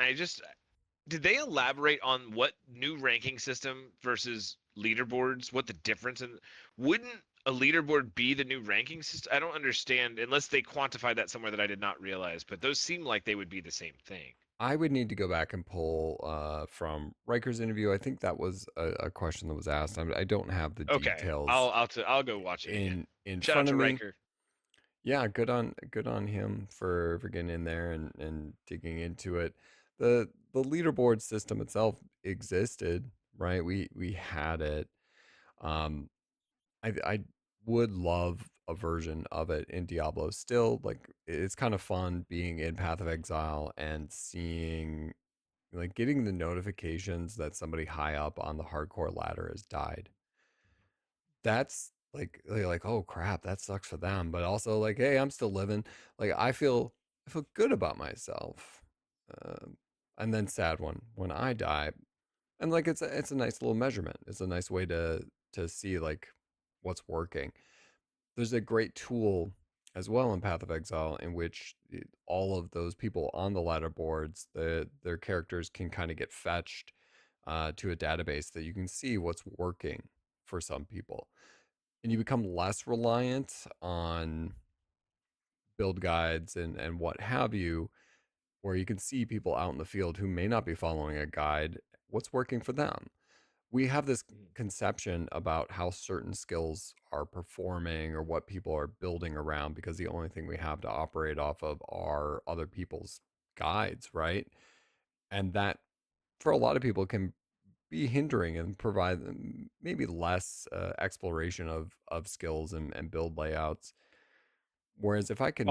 did they elaborate on what new ranking system versus leaderboards? What the difference in? Wouldn't a leaderboard be the new ranking system? I don't understand unless they quantified that somewhere that I did not realize. But those seem like they would be the same thing. I would need to go back and pull from Riker's interview. I think that was a question that was asked. I don't have the Okay, details I'll go watch it again. in Shout out front to of me. Riker. Yeah, good on him for getting in there and digging into it. The leaderboard system itself existed, right? We had it. Um, I would love a version of it in Diablo still. Like, it's kind of fun being in Path of Exile and seeing, like, getting the notifications that somebody high up on the hardcore ladder has died. That's like, they're like, oh crap, that sucks for them, but also like, hey, I'm still living. Like, I feel good about myself. Um, and then sad when I die, and like, it's a nice little measurement. It's a nice way to see like what's working. There's a great tool as well in Path of Exile in which all of those people on the ladder boards, their characters can kind of get fetched to a database that you can see what's working for some people, and you become less reliant on build guides and what have you, where you can see people out in the field who may not be following a guide, what's working for them. We have this conception about how certain skills are performing or what people are building around because the only thing we have to operate off of are other people's guides, right? And that, for a lot of people, can be hindering and provide maybe less exploration of skills and build layouts. Whereas if I Oh, can,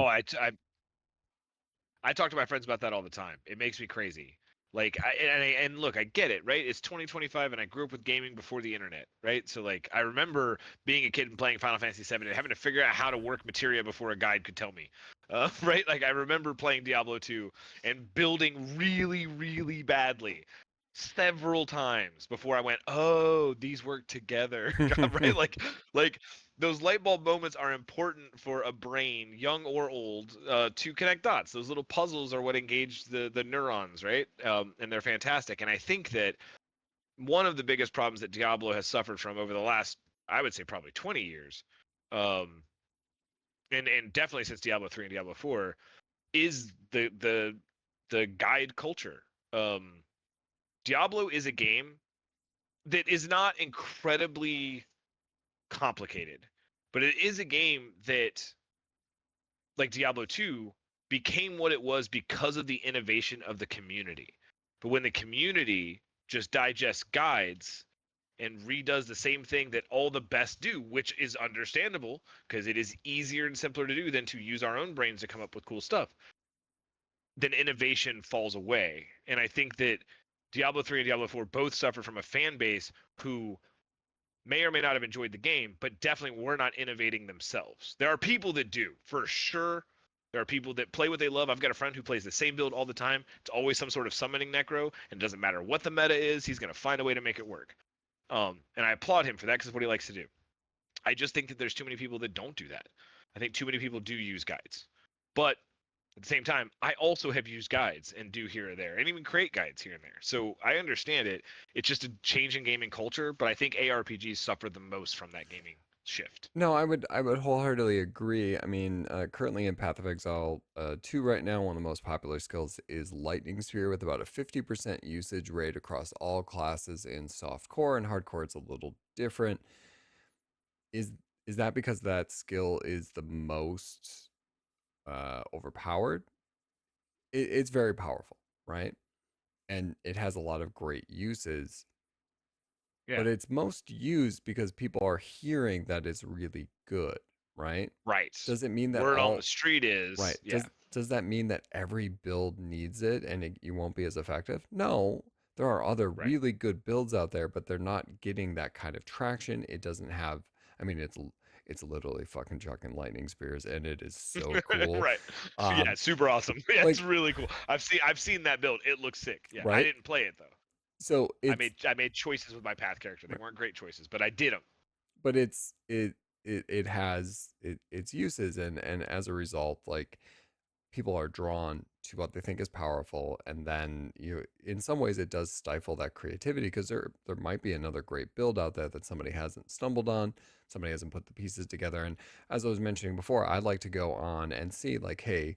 I talk to my friends about that all the time. It makes me crazy. Like, and look, I get it, right? It's 2025, and I grew up with gaming before the internet, right? So, like, I remember being a kid and playing Final Fantasy VII and having to figure out how to work materia before a guide could tell me, right? Like, I remember playing Diablo 2 and building really, really badly several times before I went, oh, these work together, right? Like those light bulb moments are important for a brain, young or old, to connect dots. Those little puzzles are what engage the neurons, right? And they're fantastic. And I think that one of the biggest problems that Diablo has suffered from over the last, I would say, probably 20 years, um, and definitely since Diablo 3 and Diablo 4, is the guide culture. Um, Diablo is a game that is not incredibly complicated, but it is a game that, like Diablo 2, became what it was because of the innovation of the community. But when the community just digests guides and redoes the same thing that all the best do, which is understandable because it is easier and simpler to do than to use our own brains to come up with cool stuff, then innovation falls away. And I think that Diablo 3 and Diablo 4 both suffer from a fan base who may or may not have enjoyed the game, but definitely were not innovating themselves. There are people that do, for sure. There are people that play what they love. I've got a friend who plays the same build all the time. It's always some sort of summoning necro, and it doesn't matter what the meta is, he's going to find a way to make it work. And I applaud him for that because it's what he likes to do. I just think that there's too many people that don't do that. I think too many people do use guides. But at the same time, I also have used guides and do here or there, and even create guides here and there. So I understand it. It's just a change in gaming culture, but I think ARPGs suffer the most from that gaming shift. No, I would wholeheartedly agree. I mean, currently in Path of Exile 2 right now, one of the most popular skills is Lightning Spear with about a 50% usage rate across all classes in soft core, and hardcore it's a little different. Is is that because that skill is the most overpowered? It's very powerful, right? And it has a lot of great uses, Yeah. but it's most used because people are hearing that it's really good, right? Right. Does it mean that Word on the all street is, right? yeah. Does that mean that every build needs it and you won't be as effective? No, there are other Right. really good builds out there, but they're not getting that kind of traction. It doesn't have. I mean, it's literally fucking chucking lightning spears, and it is so cool. Right. Yeah, Um, super awesome. Yeah, it's like really cool. I've seen that build. It looks sick. Yeah. I right. didn't play it though. So I it's made I made choices with my path character. They weren't great choices, but I did them. but it has its uses, and as a result, like people are drawn to what they think is powerful, and then you in some ways it does stifle that creativity because there might be another great build out there that somebody hasn't stumbled on, somebody hasn't put the pieces together. And as I was mentioning before, I'd like to go on and see like, hey,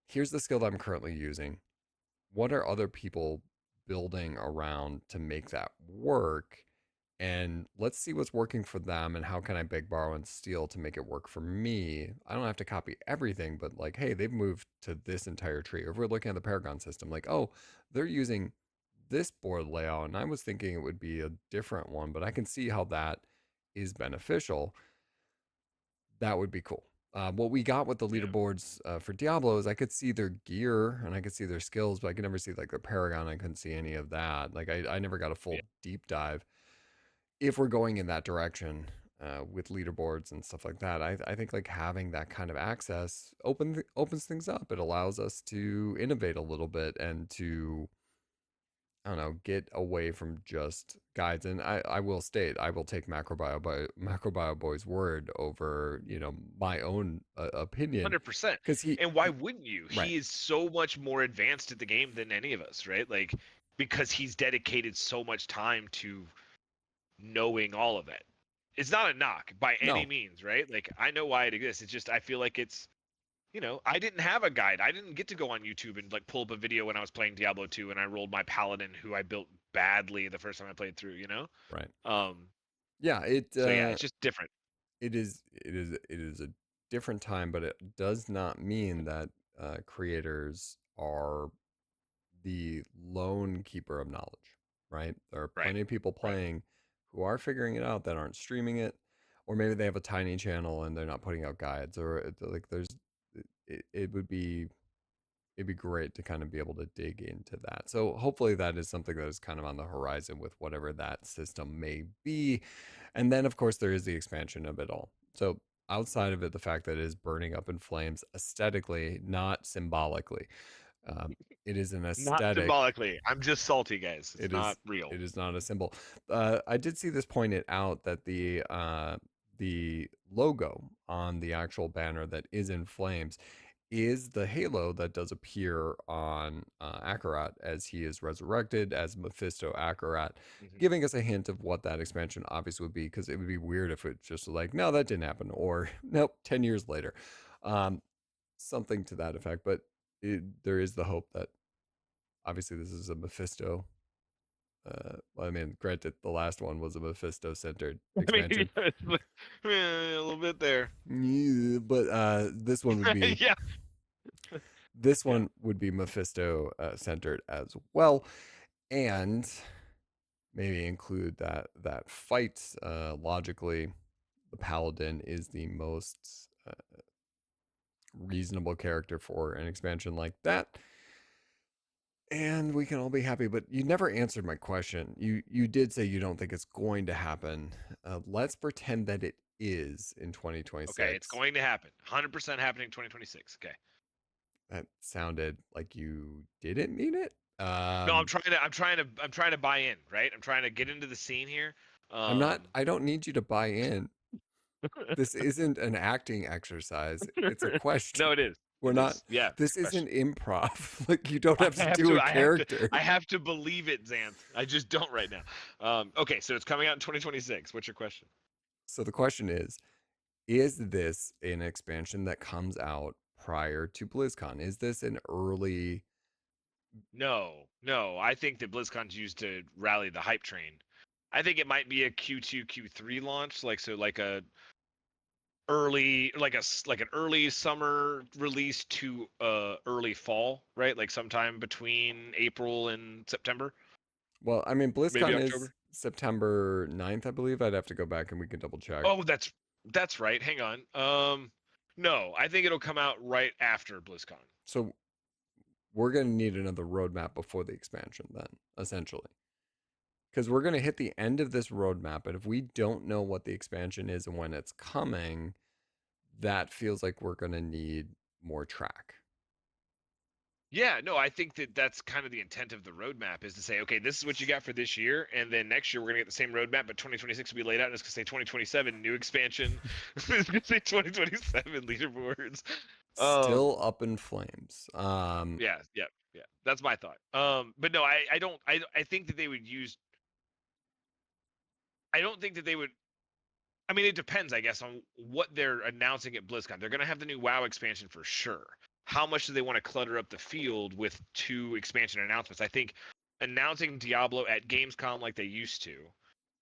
here's the skill that I'm currently using. What are other people building around to make that work? And let's see what's working for them and how can I beg, borrow, and steal to make it work for me. I don't have to copy everything, but like, hey, they've moved to this entire tree. If we're looking at the Paragon system, like, oh, they're using this board layout, and I was thinking it would be a different one, but I can see how that is beneficial. That would be cool. What we got with the Yeah. leaderboards for Diablo is I could see their gear and I could see their skills, but I could never see like their Paragon. I couldn't see any of that. Like I never got a Yeah. full deep dive. If we're going in that direction with leaderboards and stuff like that, I think like having that kind of access opens things up. It allows us to innovate a little bit and to I don't know, get away from just guides. And I will state, I will take Macrobio Boy's word over, my own opinion. 100%. Because And why wouldn't you? right. He is so much more advanced at the game than any of us, right? Like because he's dedicated so much time to knowing all of it. It's not a knock by any No, means, right? Like I know why it exists. It's just I feel like it's I didn't have a guide. I didn't get to go on YouTube and like pull up a video when I was playing Diablo 2 and I rolled my paladin who I built badly the first time I played through. right. Um Yeah, so yeah, it's just different. it is a different time, but it does not mean that creators are the lone keeper of knowledge, right? There are Right. plenty of people Right. playing who are figuring it out that aren't streaming it, or maybe they have a tiny channel and they're not putting out guides, or like it would be it'd be great to kind of be able to dig into that. So hopefully that is something that is kind of on the horizon with whatever that system may be. And then of course there is the expansion of it all. So outside of it, the fact that it is burning up in flames aesthetically, not symbolically. Um, it is an Not aesthetic. symbolically. I'm just salty, guys. It's It not is real. it is not a symbol. I did see this pointed out that the logo on the actual banner that is in flames is the halo that does appear on Akarat as he is resurrected as Mephisto Akarat, Mhm. giving us a hint of what that expansion obviously would be. Because it would be weird if it just was like, no, that didn't happen, or nope, 10 years later, um, something to that effect. But there is the hope that obviously this is a Mephisto. Well, I mean, granted, the last one was a Mephisto-centered I mean, expansion, it's like, a little bit there. yeah, but this one would be Yeah. this Yeah. one would be Mephisto centered as well, and maybe include that fight. Logically, the Paladin is the most reasonable character for an expansion like that. and we can all be happy. But you never answered my question. You did say you don't think it's going to happen. Let's pretend that it is in Okay, it's 2026. going to happen. 100% happening in 2026. Okay. That sounded like you didn't mean it. No, I'm trying to buy in, right? I'm trying to get into the scene here. I'm not. Um, I don't need you to buy in. This isn't an acting exercise. It's a question. no, it is. We're It not. is. Yeah, it's This a question. isn't improv. Like you don't have to do a character. I have to believe it, Xanth. I just don't right now. Okay, so it's coming out in 2026. What's your question? So the question is this an expansion that comes out prior to BlizzCon? Is this an early? No, no. I think that BlizzCon's used to rally the hype train. I think it might be a Q2, Q3 launch, like a early, like an early summer release to early fall, right? Like sometime between April and September, Well, I mean, maybe BlizzCon is October. September 9th, I believe. I'd have to go back and we can double check. Oh, that's right. Hang on. No, I think it'll come out right after BlizzCon. So we're going to need another roadmap before the expansion, then, essentially. Because we're going to hit the end of this roadmap. And if we don't know what the expansion is and when it's coming, that feels like we're going to need more track. Yeah, no, I think that that's kind of the intent of the roadmap is to say, okay, this is what you got for this year, and then next year we're gonna get the same roadmap, but 2026 will be laid out, and it's gonna say 2027 new expansion. It's gonna say 2027 leaderboards. Still up in flames. Yeah, yeah, yeah. That's my thought. But no, I don't. I think that they would use. I don't think that they would. I mean, it depends, I guess, on what they're announcing at BlizzCon. They're going to have the new WoW expansion for sure. How much do they want to clutter up the field with two expansion announcements? I think announcing Diablo at Gamescom like they used to,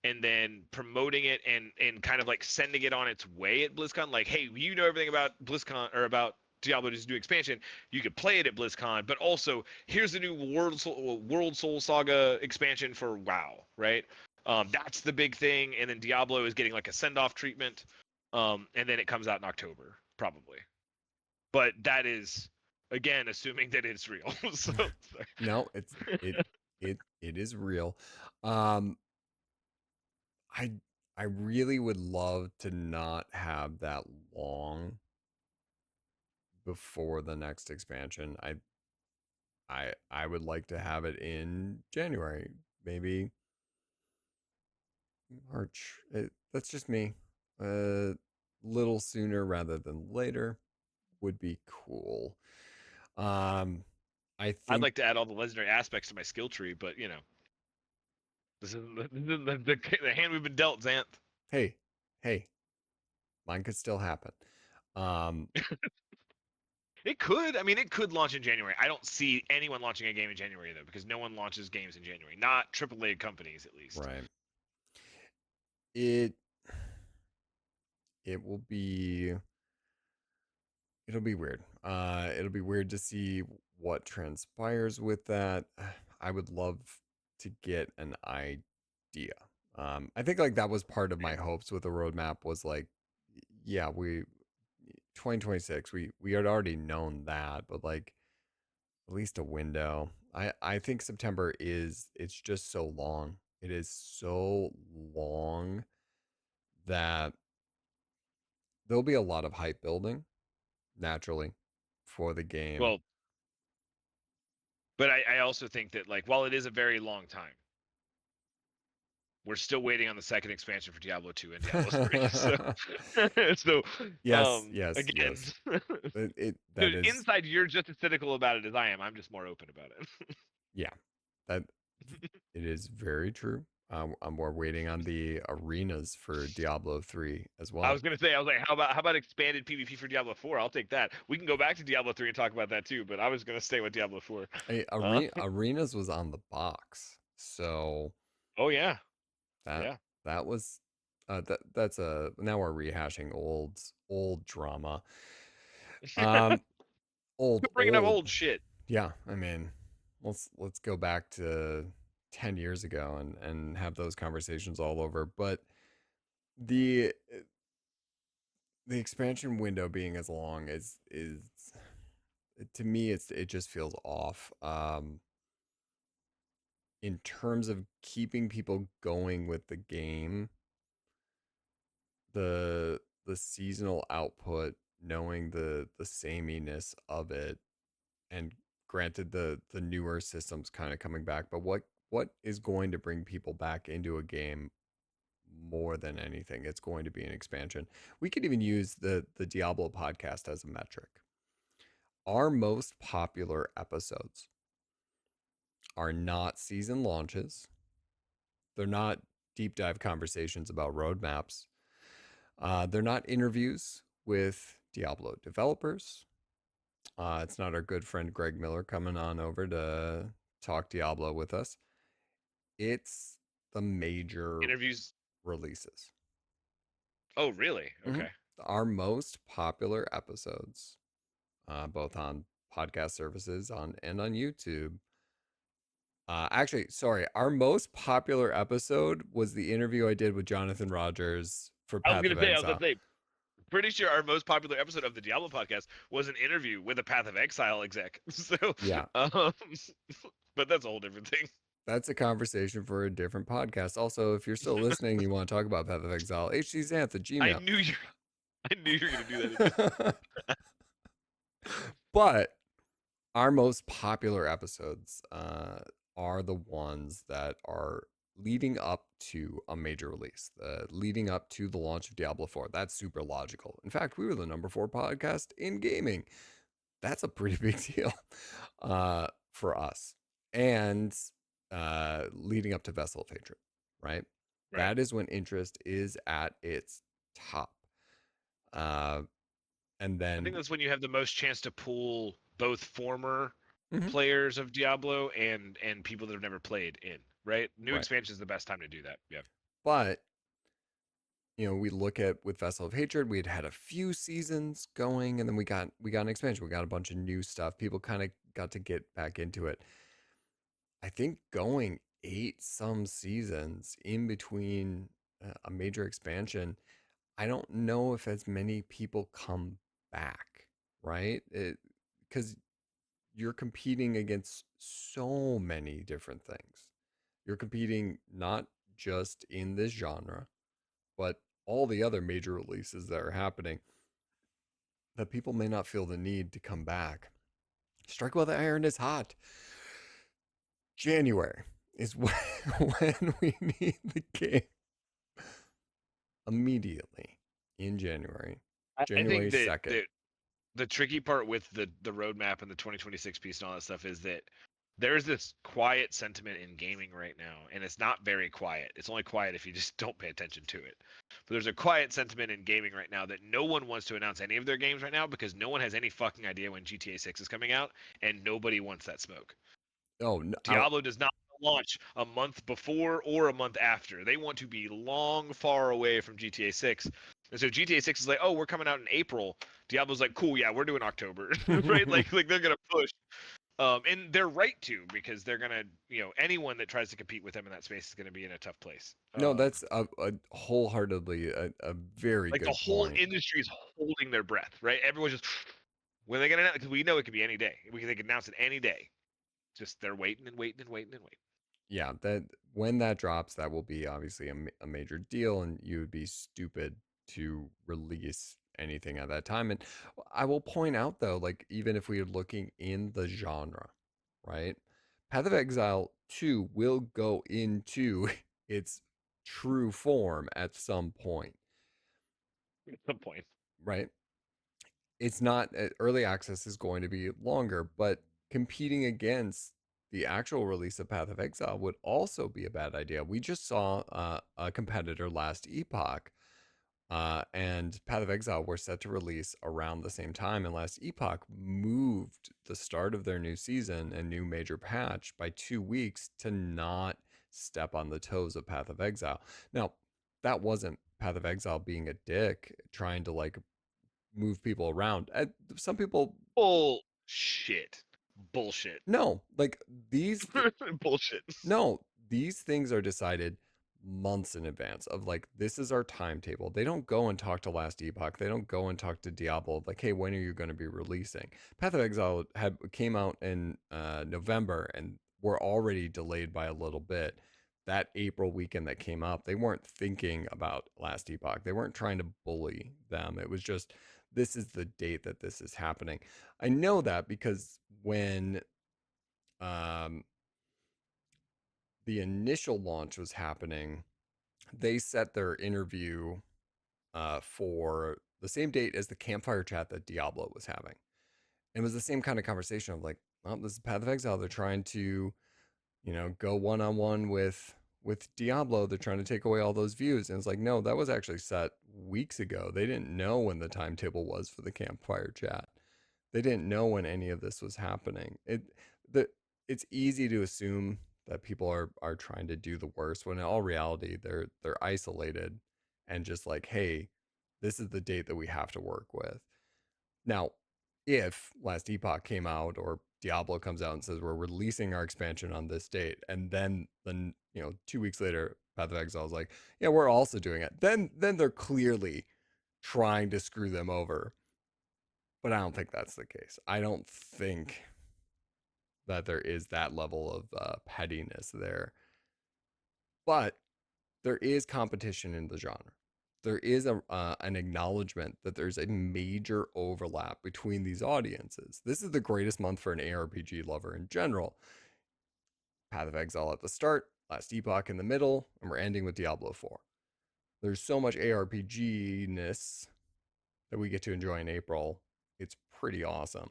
and then promoting it and kind of like sending it on its way at BlizzCon. Like, hey, you know everything about BlizzCon or about Diablo's new expansion. You could play it at BlizzCon, but also here's the new World Soul Saga expansion for WoW, right? That's the big thing, and then Diablo is getting like a send-off treatment, and then it comes out in October probably. But that is again assuming that it's real. So no, it it is real. Um, I I really would love to not have that long before the next expansion. I would like to have it in January, maybe March. That's just me. A little sooner rather than later would be cool. Um, I I'd think. like to add all the legendary aspects to my skill tree, but you know, this is the hand we've been dealt, Xanth. Hey, hey, mine could still happen. Um, It could. I mean, it could launch in January. I don't see anyone launching a game in January though, because no one launches games in January. Not AAA companies, at least. right. It it will be it'll be weird. It'll be weird to see what transpires with that. I would love to get an idea. I think like that was part of my hopes with the roadmap was like, yeah, we 2026. We had already known that, but like at least a window. I think September is it's just so long. It is so long that there'll be a lot of hype building naturally for the game. Well, but I also think that like while it is a very long time, we're still waiting on the second expansion for Diablo 2 and Diablo 3. So, so Yes, yes, again, yes. It so that is inside you're just as cynical about it as I am. I'm just more open about it. yeah. That it is very true. We're waiting on the arenas for Diablo 3 as I well. was gonna say, I was like, how about expanded PvP for Diablo 4? I'll take that. We can go back to Diablo 3 and talk about that too, but I was gonna stay with Diablo 4. Arenas was on the box, so Oh yeah, that yeah. that was that's a now we're rehashing old drama. Um, old Bringing up old old shit. yeah. I mean, let's go back to 10 years ago and have those conversations all over. But the the expansion window being as long as is to me it just feels off. in terms of keeping people going with the game, the seasonal output, knowing the sameness of it, and granted the newer systems kind of coming back, but what is going to bring people back into a game more than anything? It's going to be an expansion. We could even use the Diablo podcast as a metric. Our most popular episodes are not season launches. They're not deep dive conversations about roadmaps. They're not interviews with Diablo developers. It's not our good friend Greg Miller coming on over to talk Diablo with us. It's the major Interviews. releases. Oh, really? Mm-hmm. Okay. Our most popular episodes, both on podcast services and on YouTube. Actually, sorry, our most popular episode was the interview I did with Jonathan Rogers for I was Path gonna of say, I was Exile. gonna say, pretty sure our most popular episode of the Diablo podcast was an interview with a Path of Exile exec. So, Yeah, but that's a whole different thing. that's a conversation for a different podcast. Also, if you're still listening, you want to talk about Path of Exile, HC Xanth at I Gmail. knew you. I knew you were gonna do that. But our most popular episodes are the ones that are leading up to a major release, leading up to the launch of Diablo 4. That's super logical. In fact, we were the number 4 podcast in gaming. That's a pretty big deal for us. And leading up to Vessel of Hatred, right? Right. That is when interest is at its top. Uh, and I think then, that's when you have the most chance to pull both former Mhm, players of Diablo and people that have never played in. Right. New right. expansion is the best time to do that. Yeah. But we look at with Vessel of Hatred, we had a few seasons going, and then we got an expansion. We got a bunch of new stuff. People kind of got to get back into it. I think going 8 some seasons in between a major expansion, I don't know if as many people come back, right? Because you're competing against so many different things. You're competing not just in this genre, but all the other major releases that are happening, that people may not feel the need to come back. Strike while the iron is hot. January is when we need the game. Immediately in January. I January think that 2nd. the tricky part with the roadmap and the 2026 piece and all that stuff is that there's this quiet sentiment in gaming right now, and it's not very quiet. It's only quiet if you just don't pay attention to it. But there's a quiet sentiment in gaming right now that no one wants to announce any of their games right now because no one has any fucking idea when GTA 6 is coming out, and nobody wants that smoke. Oh, no, Diablo does not launch a month before or a month after. They want to be long far away from GTA 6. And so GTA 6 is like, oh, we're coming out in April. Diablo's like, cool, yeah, we're doing October, right? Like they're gonna push, and they're right to because they're gonna, anyone that tries to compete with them in that space is gonna be in a tough place. no, that's a wholeheartedly a very Like the good whole point. industry is holding their breath, right? Everyone's just when they gonna announce because we know it could be any day. They can announce it any day. Just they're waiting and waiting and waiting and waiting. Yeah, that when that drops, that will be obviously a major deal, and you would be stupid to release anything at that time. And I will point out though, like even if we are looking in the genre, right? Path of Exile 2 will go into its true form at some point, At some point. right? It's not early access is going to be longer, but competing against the actual release of Path of Exile would also be a bad idea. We just saw a competitor last Epoch, and Path of Exile were set to release around the same time, and last Epoch moved the start of their new season and new major patch by 2 weeks to not step on the toes of Path of Exile. Now, that wasn't Path of Exile being a dick, trying to like move people around. Some people, Bullshit. Bullshit. no, like these, Bullshit. no, these things are decided months in advance of like, this is our timetable. They don't go and talk to Last Epoch. They don't go and talk to Diablo. Like, hey, when are you going to be releasing? Path of Exile came out in November and were already delayed by a little bit. That April weekend that came up, they weren't thinking about Last Epoch. They weren't trying to bully them. It was just, this is the date that this is happening. I know that because when um, the initial launch was happening, they set their interview for the same date as the campfire chat that Diablo was having. It was the same kind of conversation of like, well, this is Path of Exile. They're trying to, go one on one with Diablo. They're trying to take away all those views. And it's like, no, that was actually set weeks ago. They didn't know when the timetable was for the campfire chat. They didn't know when any of this was happening. The it's easy to assume that people are trying to do the worst when in all reality they're isolated and just like, hey, this is the date that we have to work with. Now, if Last Epoch came out or Diablo comes out and says we're releasing our expansion on this date, and then 2 weeks later, Path of Exile is like, yeah, we're also doing it. Then they're clearly trying to screw them over. But I don't think that's the case. I don't think that there is that level of pettiness there. But there is competition in the genre. There is an acknowledgement that there's a major overlap between these audiences. This is the greatest month for an ARPG lover in general. Path of Exile at the start, Last Epoch in the middle, and we're ending with Diablo 4. There's so much ARPG-ness that we get to enjoy in April. It's pretty awesome.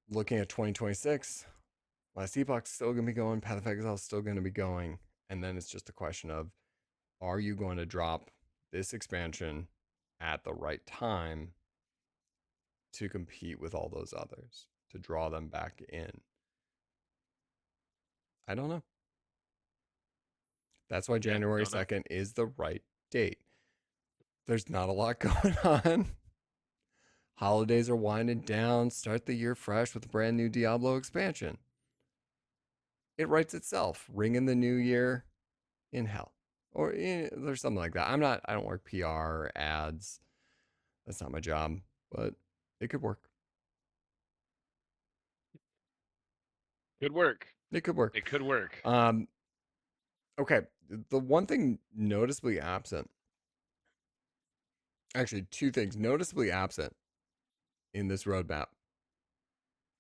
Looking at 2026, Last Epoch's still going to be going, Path of Exile is still going to be going, and then it's just a question of, are you going to drop this expansion at the right time to compete with all those others, to draw them back in? I don't know. That's why January 2nd is the right date. There's not a lot going on. Holidays are winding down. Start the year fresh with a brand new Diablo expansion. It writes itself. Ring in the new year in hell. Or there's something like that. I don't work PR or ads. That's not my job, but it could work. Good work. It could work. It could work. Okay. The one thing noticeably absent, actually, two things noticeably absent in this roadmap: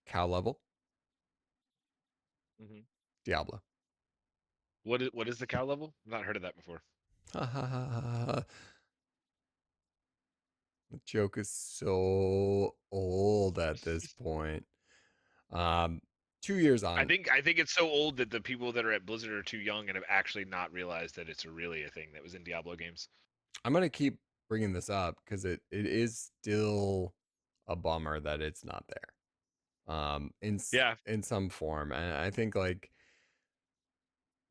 cow level, Mm-hmm. Diablo. What is the cow level? I've not heard of that before. The joke is so old at this point. 2 years on. I think it's so old that the people that are at Blizzard are too young and have actually not realized that it's really a thing that was in Diablo games. I'm gonna keep bringing this up because it is still a bummer that it's not there. In some form, and I think like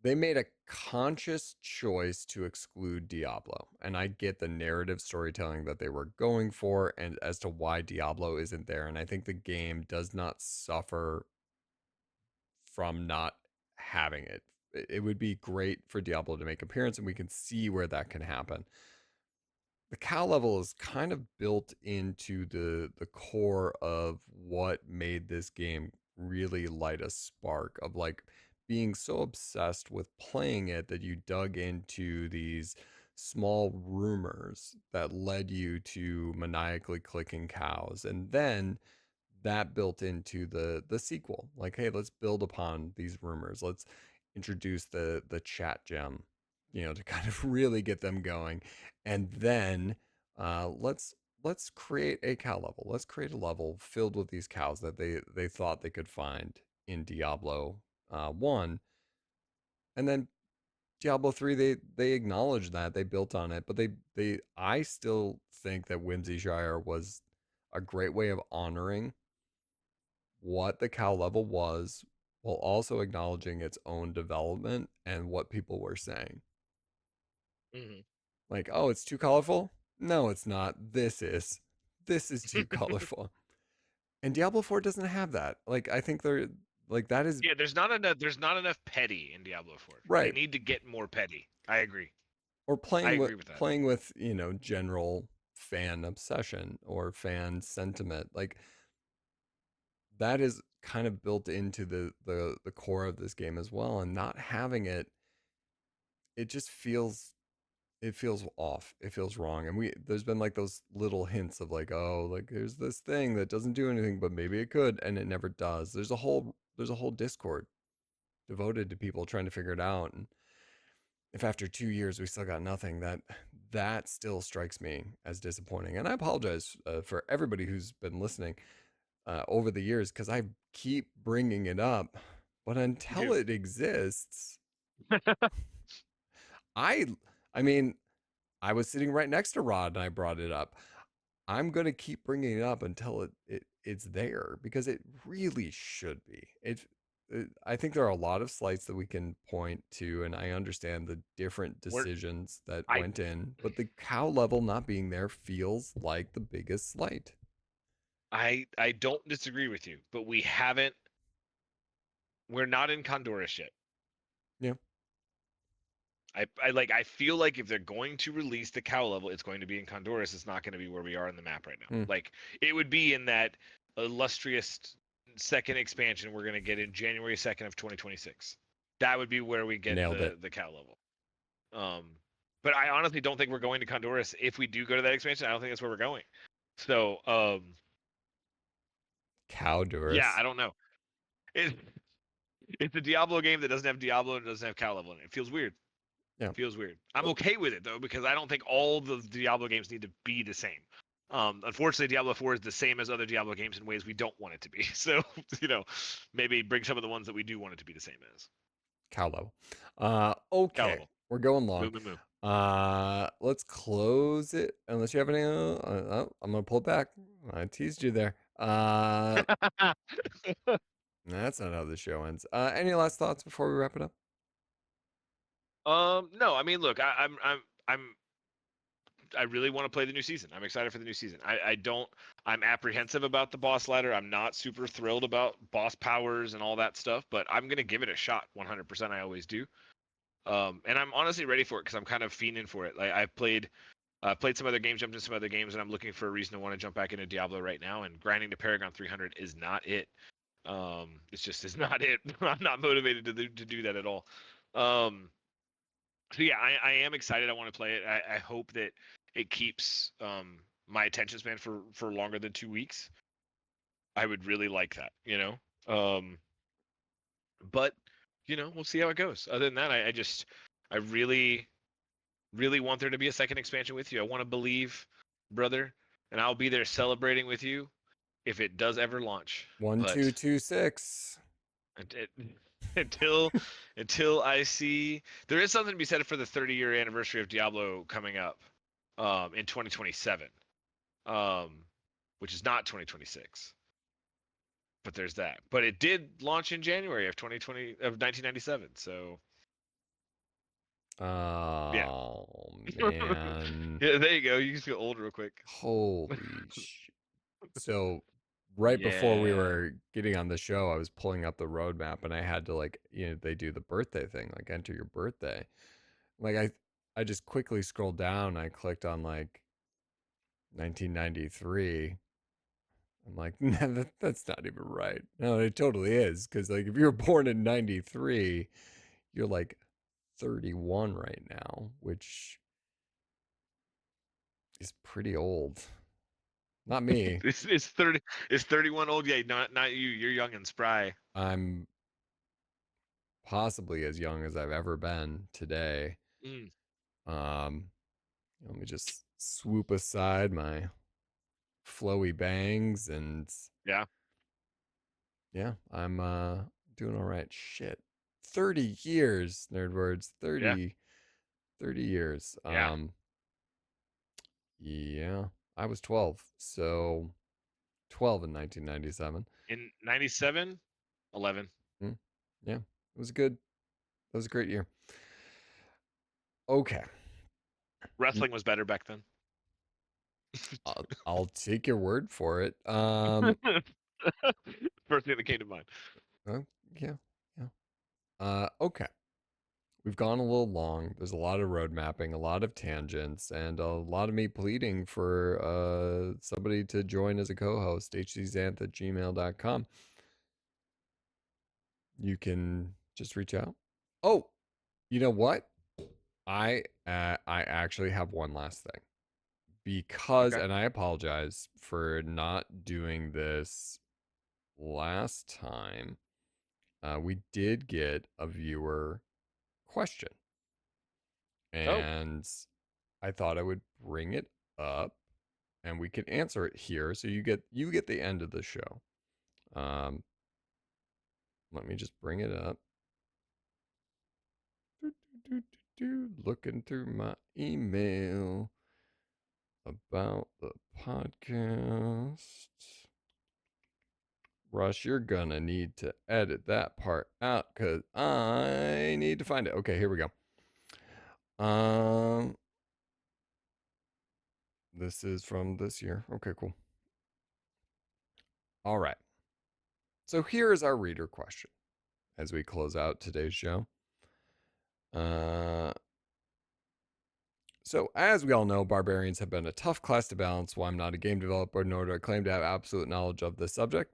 they made a conscious choice to exclude Diablo, and I get the narrative storytelling that they were going for, and as to why Diablo isn't there, and I think the game does not suffer from not having it. It would be great for Diablo to make appearance, and we can see where that can happen. The cow level is kind of built into the core of what made this game really light a spark of like being so obsessed with playing it that you dug into these small rumors that led you to maniacally clicking cows, and then that built into the sequel. Like, hey, let's build upon these rumors. Let's introduce the chat gem, to kind of really get them going, and then let's create a cow level. Let's create a level filled with these cows that they thought they could find in Diablo 1, and then Diablo 3 they acknowledged that they built on it, but they I still think that Whimsyshire was a great way of honoring what the cow level was while also acknowledging its own development and what people were saying. Mm-hmm. Like, oh, it's too colorful? No, it's not. This is too colorful. And Diablo 4 doesn't have that. Like, I think they're like that is there's not enough petty in Diablo 4. They right. need to get more petty. I agree. Or I agree with that. playing with, general fan obsession or fan sentiment. Like that is kind of built into the core of this game as well, and not having it, it just feels, it feels off. It feels wrong. And there's been like those little hints of like, oh, like there's this thing that doesn't do anything, but maybe it could, and it never does. There's a whole Discord devoted to people trying to figure it out. And if after 2 years we still got nothing, that still strikes me as disappointing. And I apologize for everybody who's been listening over the years, because I keep bringing it up, but until Dude, it exists, I I mean, I was sitting right next to Rod and I brought it up. I'm gonna keep bringing it up until it's there, because it really should be. I think there are a lot of slights that we can point to, and I understand the different we're decisions that I went in, but the cow level not being there feels like the biggest slight. I don't disagree with you, but we're not in Honduras yet. Yeah. I feel like if they're going to release the cow level, it's going to be in Honduras. It's not going to be where we are in the map right now. Hmm. Like it would be in that illustrious second expansion we're going to get in January 2nd of 2026. That would be where we get Nailed it. the cow level. But I honestly don't think we're going to Honduras. If we do go to that expansion, I don't think that's where we're going. So, yeah, I Cowdurus. don't know. It, it's a Diablo game that doesn't have Diablo and doesn't have cow level in it. It feels weird. Yeah. Feels weird. I'm okay with it though because I don't think all the Diablo games need to be the same. Unfortunately, Diablo 4 is the same as other Diablo games in ways we don't want it to be. So, maybe bring some of the ones that we do want it to be the same as. Cow level. Cow Okay. level. We're going long. Moo moo moo. Let's close it. Unless you have any, oh, I'm gonna pull it back. I teased you there. That's not how the show ends. Any last thoughts before we wrap it up? No, I mean, look, I'm I really want to play the new season. I'm excited for the new season. I don't. I'm apprehensive about the boss ladder. I'm not super thrilled about boss powers and all that stuff, but I'm gonna give it a shot. 100%. I always do. And I'm honestly ready for it because I'm kind of fiending for it. Like I've played some other games, jumped into some other games, and I'm looking for a reason to want to jump back into Diablo right now. And grinding to Paragon 300 is not it. It's just is not it. I'm not motivated to do that at all. So yeah, I am excited. I want to play it. I hope that it keeps my attention span for longer than 2 weeks. I would really like that, But we'll see how it goes. Other than that, I really, really want there to be a second expansion with you. I want to believe, brother, and I'll be there celebrating with you if it does ever launch. One, But two, two, six. it, until until I see, there is something to be said for the 30-year anniversary of Diablo coming up in 2027, um, which is not 2026. But there's that. But it did launch in January of 1997. So yeah, Oh man. yeah. There you go. You can feel old real quick. Holy shit. So right before we Yeah. were getting on the show, I was pulling up the roadmap and I had to, like, they do the birthday thing, like enter your birthday. Like I just quickly scrolled down, I clicked on like 1993. I'm like, nah, that's not even right. No, it totally is. Cause like if you were born in 93, you're like 31 right now, which is pretty old. Not me. It's 30. It's 31 old. Yeah, not you. You're young and spry. I'm possibly as young as I've ever been today. Mm, Um, Let me just swoop aside my flowy bangs, and yeah. yeah, I'm doing all right. Shit. 30 years, Nerdwords. Yeah. 30 years. Yeah. Yeah. I was 12. So 12 in 1997. In 97, 11. Mm, yeah. It was good. That was a great year. Okay. Wrestling was better back then. I'll take your word for it. First thing that came to mind. Uh, yeah. Yeah. Okay. We've gone a little long. There's a lot of road mapping, a lot of tangents, and a lot of me pleading for somebody to join as a co-host, hczanth@gmail.com. you can just reach out. Oh, you know what? I actually have one last thing because, Okay. and I apologize for not doing this last time. We did get a viewer question, Oh, and I thought I would bring it up, and we could answer it here. So you get the end of the show. Um, Let me just bring it up. Looking through my email about the podcast. Rush, you're gonna need to edit that part out because I need to find it. Okay, here we go. Um, this is from this year. Okay, cool. All right. So here is our reader question as we close out today's show. Uh, so as we all know, barbarians have been a tough class to balance. While I'm not a game developer, nor do I claim to have absolute knowledge of this subject,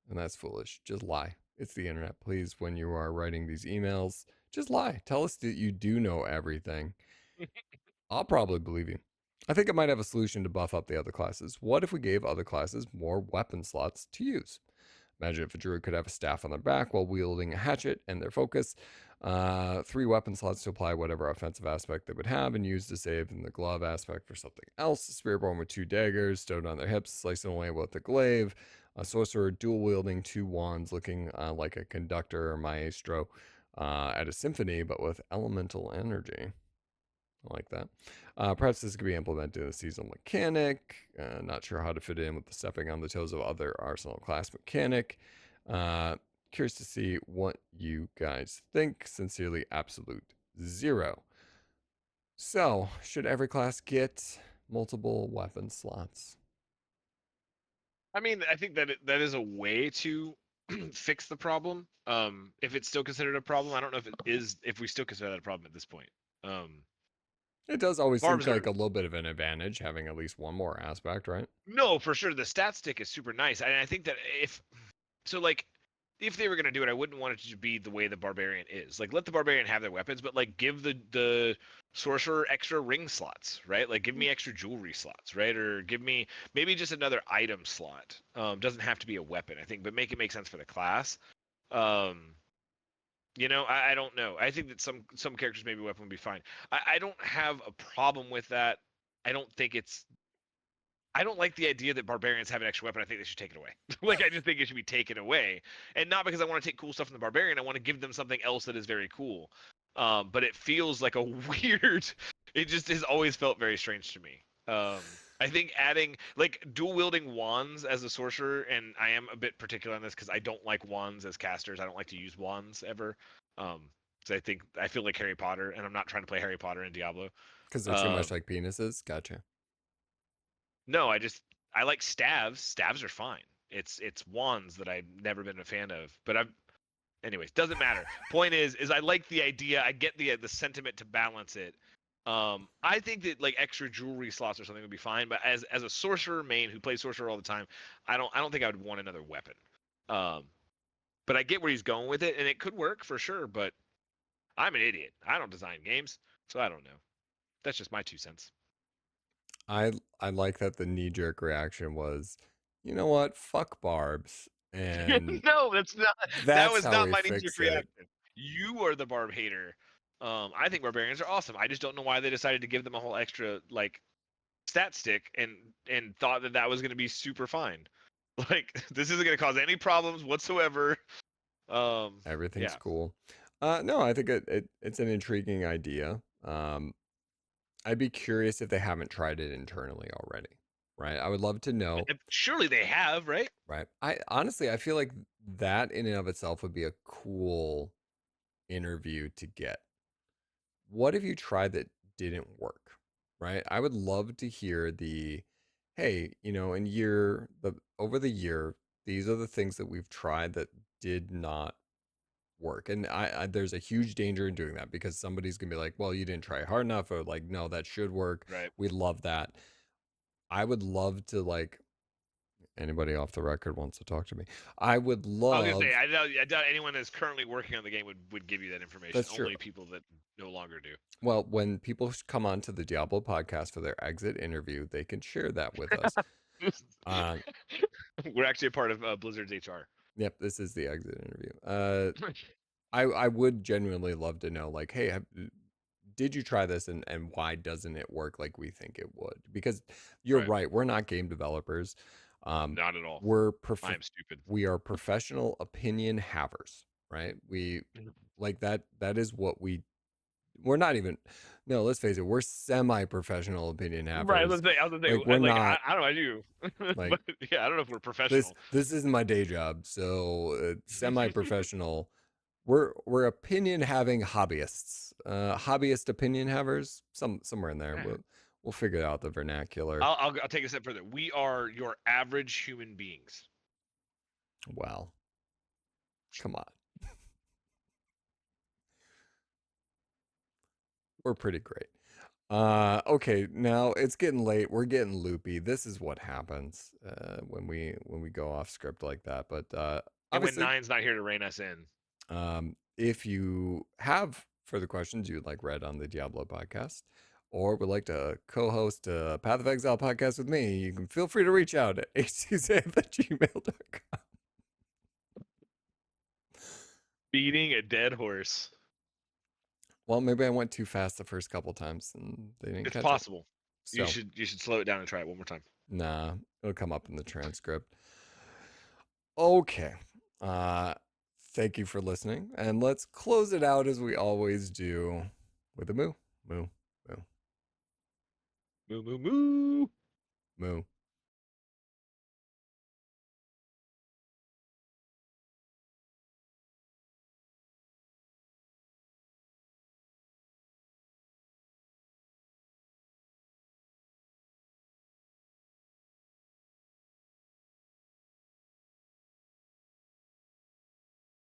and that's foolish. Just lie. It's the internet. Please, when you are writing these emails, just lie. Tell us that you do know everything. I'll probably believe you. I think I might have a solution to buff up the other classes. What if we gave other classes more weapon slots to use? Imagine if a druid could have a staff on their back while wielding a hatchet and their focus. 3 weapon slots to apply whatever offensive aspect they would have, and use to save in the glove aspect for something else. A spearborn with 2 daggers stowed on their hips, slicing away with a glaive. A sorcerer dual wielding 2 wands, looking like a conductor or maestro at a symphony, but with elemental energy. I like that. Perhaps this could be implemented in a seasonal mechanic. Not sure how to fit in with the stepping on the toes of other Arsenal class mechanic. Curious to see what you guys think. Sincerely, Absolute Zero. So, should every class get multiple weapon slots? I mean, I think that that is a way to fix the problem. If it's still considered a problem, I don't know if it is. If we still consider that a problem at this point. Um, It does always seem Barbs like are a little bit of an advantage having at least one more aspect, right? no, for sure. The stat stick is super nice, and I think that if so, like, if they were gonna do it, I wouldn't want it to be the way the barbarian is. Like, let the barbarian have their weapons, but like, give the sorcerer extra ring slots, right? Like, give me extra jewelry slots, right? Or give me maybe just another item slot. Doesn't have to be a weapon, I think, but make it make sense for the class. Um, I don't know. I think that some characters maybe weapon would be fine. I don't have a problem with that. I don't think it's I don't like the idea that barbarians have an extra weapon. I think they should take it away. Like, I just think it should be taken away, and not because I want to take cool stuff from the barbarian. I want to give them something else that is very cool. But it feels like a weird. It just has always felt very strange to me. I think adding like dual wielding wands as a sorcerer, and I am a bit particular on this because I don't like wands as casters. I don't like to use wands ever. So I feel like Harry Potter, and I'm not trying to play Harry Potter in Diablo. Because they're too much Um, like penises. Gotcha. No, I like staves. Staves are fine. It's wands that I've never been a fan of. But I'm anyways, doesn't matter. Point is I like the idea. I get the sentiment to balance it. I think that like extra jewelry slots or something would be fine. But as a sorcerer main who plays sorcerer all the time, I don't think I would want another weapon. Um, but I get where he's going with it, and it could work for sure. But I'm an idiot. I don't design games, so I don't know. That's just my 2 cents. I I like that the knee jerk reaction was, you know what, fuck barbs, and No, that's not. That that's was how not we my knee-jerk fix it. reaction. You are the barb hater. I think barbarians are awesome. I just don't know why they decided to give them a whole extra like stat stick and thought that that was going to be super fine. Like, this isn't going to cause any problems whatsoever. Everything's Yeah. cool. No, I think it's an intriguing idea. I'd be curious if they haven't tried it internally already, right? I would love to know, Surely they have, right? right? I honestly, I feel like that in and of itself would be a cool interview to get. What if you tried that didn't work, right? I would love to hear hey, in over the year, these are the things that we've tried that did not work. And there's a huge danger in doing that because somebody's gonna be like, well, you didn't try hard enough, or like, no, that should work. Right. We love that. I would love to like Anybody off the record wants to talk to me. I would I was gonna love. say I doubt anyone that's currently working on the game would give you that information. That's true. Only people that no longer do. Well, when people come on to the Diablo podcast for their exit interview, they can share that with us. We're actually a part of Blizzard's HR. Yep, this is the exit interview. I would genuinely love to know, like, hey, did you try this and why doesn't it work like we think it would? Because you're right, we're not game developers. Not at all. I am stupid. We are professional opinion havers, right? We like that. That is what we're not even. No, let's face it. We're semi-professional opinion havers. Right. I was gonna say, like, we're not. I don't know. I do. Like, but, yeah, I don't know if we're professional. This isn't my day job, so semi-professional. We're opinion having hobbyists, hobbyist opinion havers, somewhere in there. We'll figure out the vernacular. I'll take it a step further. We are your average human beings. Well, come on. We're pretty great. Okay, now it's getting late. We're getting loopy. This is what happens when we go off script like that. But and when Nine's not here to rein us in. If you have further questions you'd like read on the Diablo podcast, or would like to co-host a Path of Exile podcast with me, you can feel free to reach out at hcxanth@gmail.com. Beating a dead horse. Well, maybe I went too fast the first couple times and they didn't catch it. It's possible. So, you should slow it down and try it one more time. Nah, it'll come up in the transcript. Okay. Thank you for listening, and let's close it out as we always do with a moo. Moo. Moo. Moo moo moo. Moo.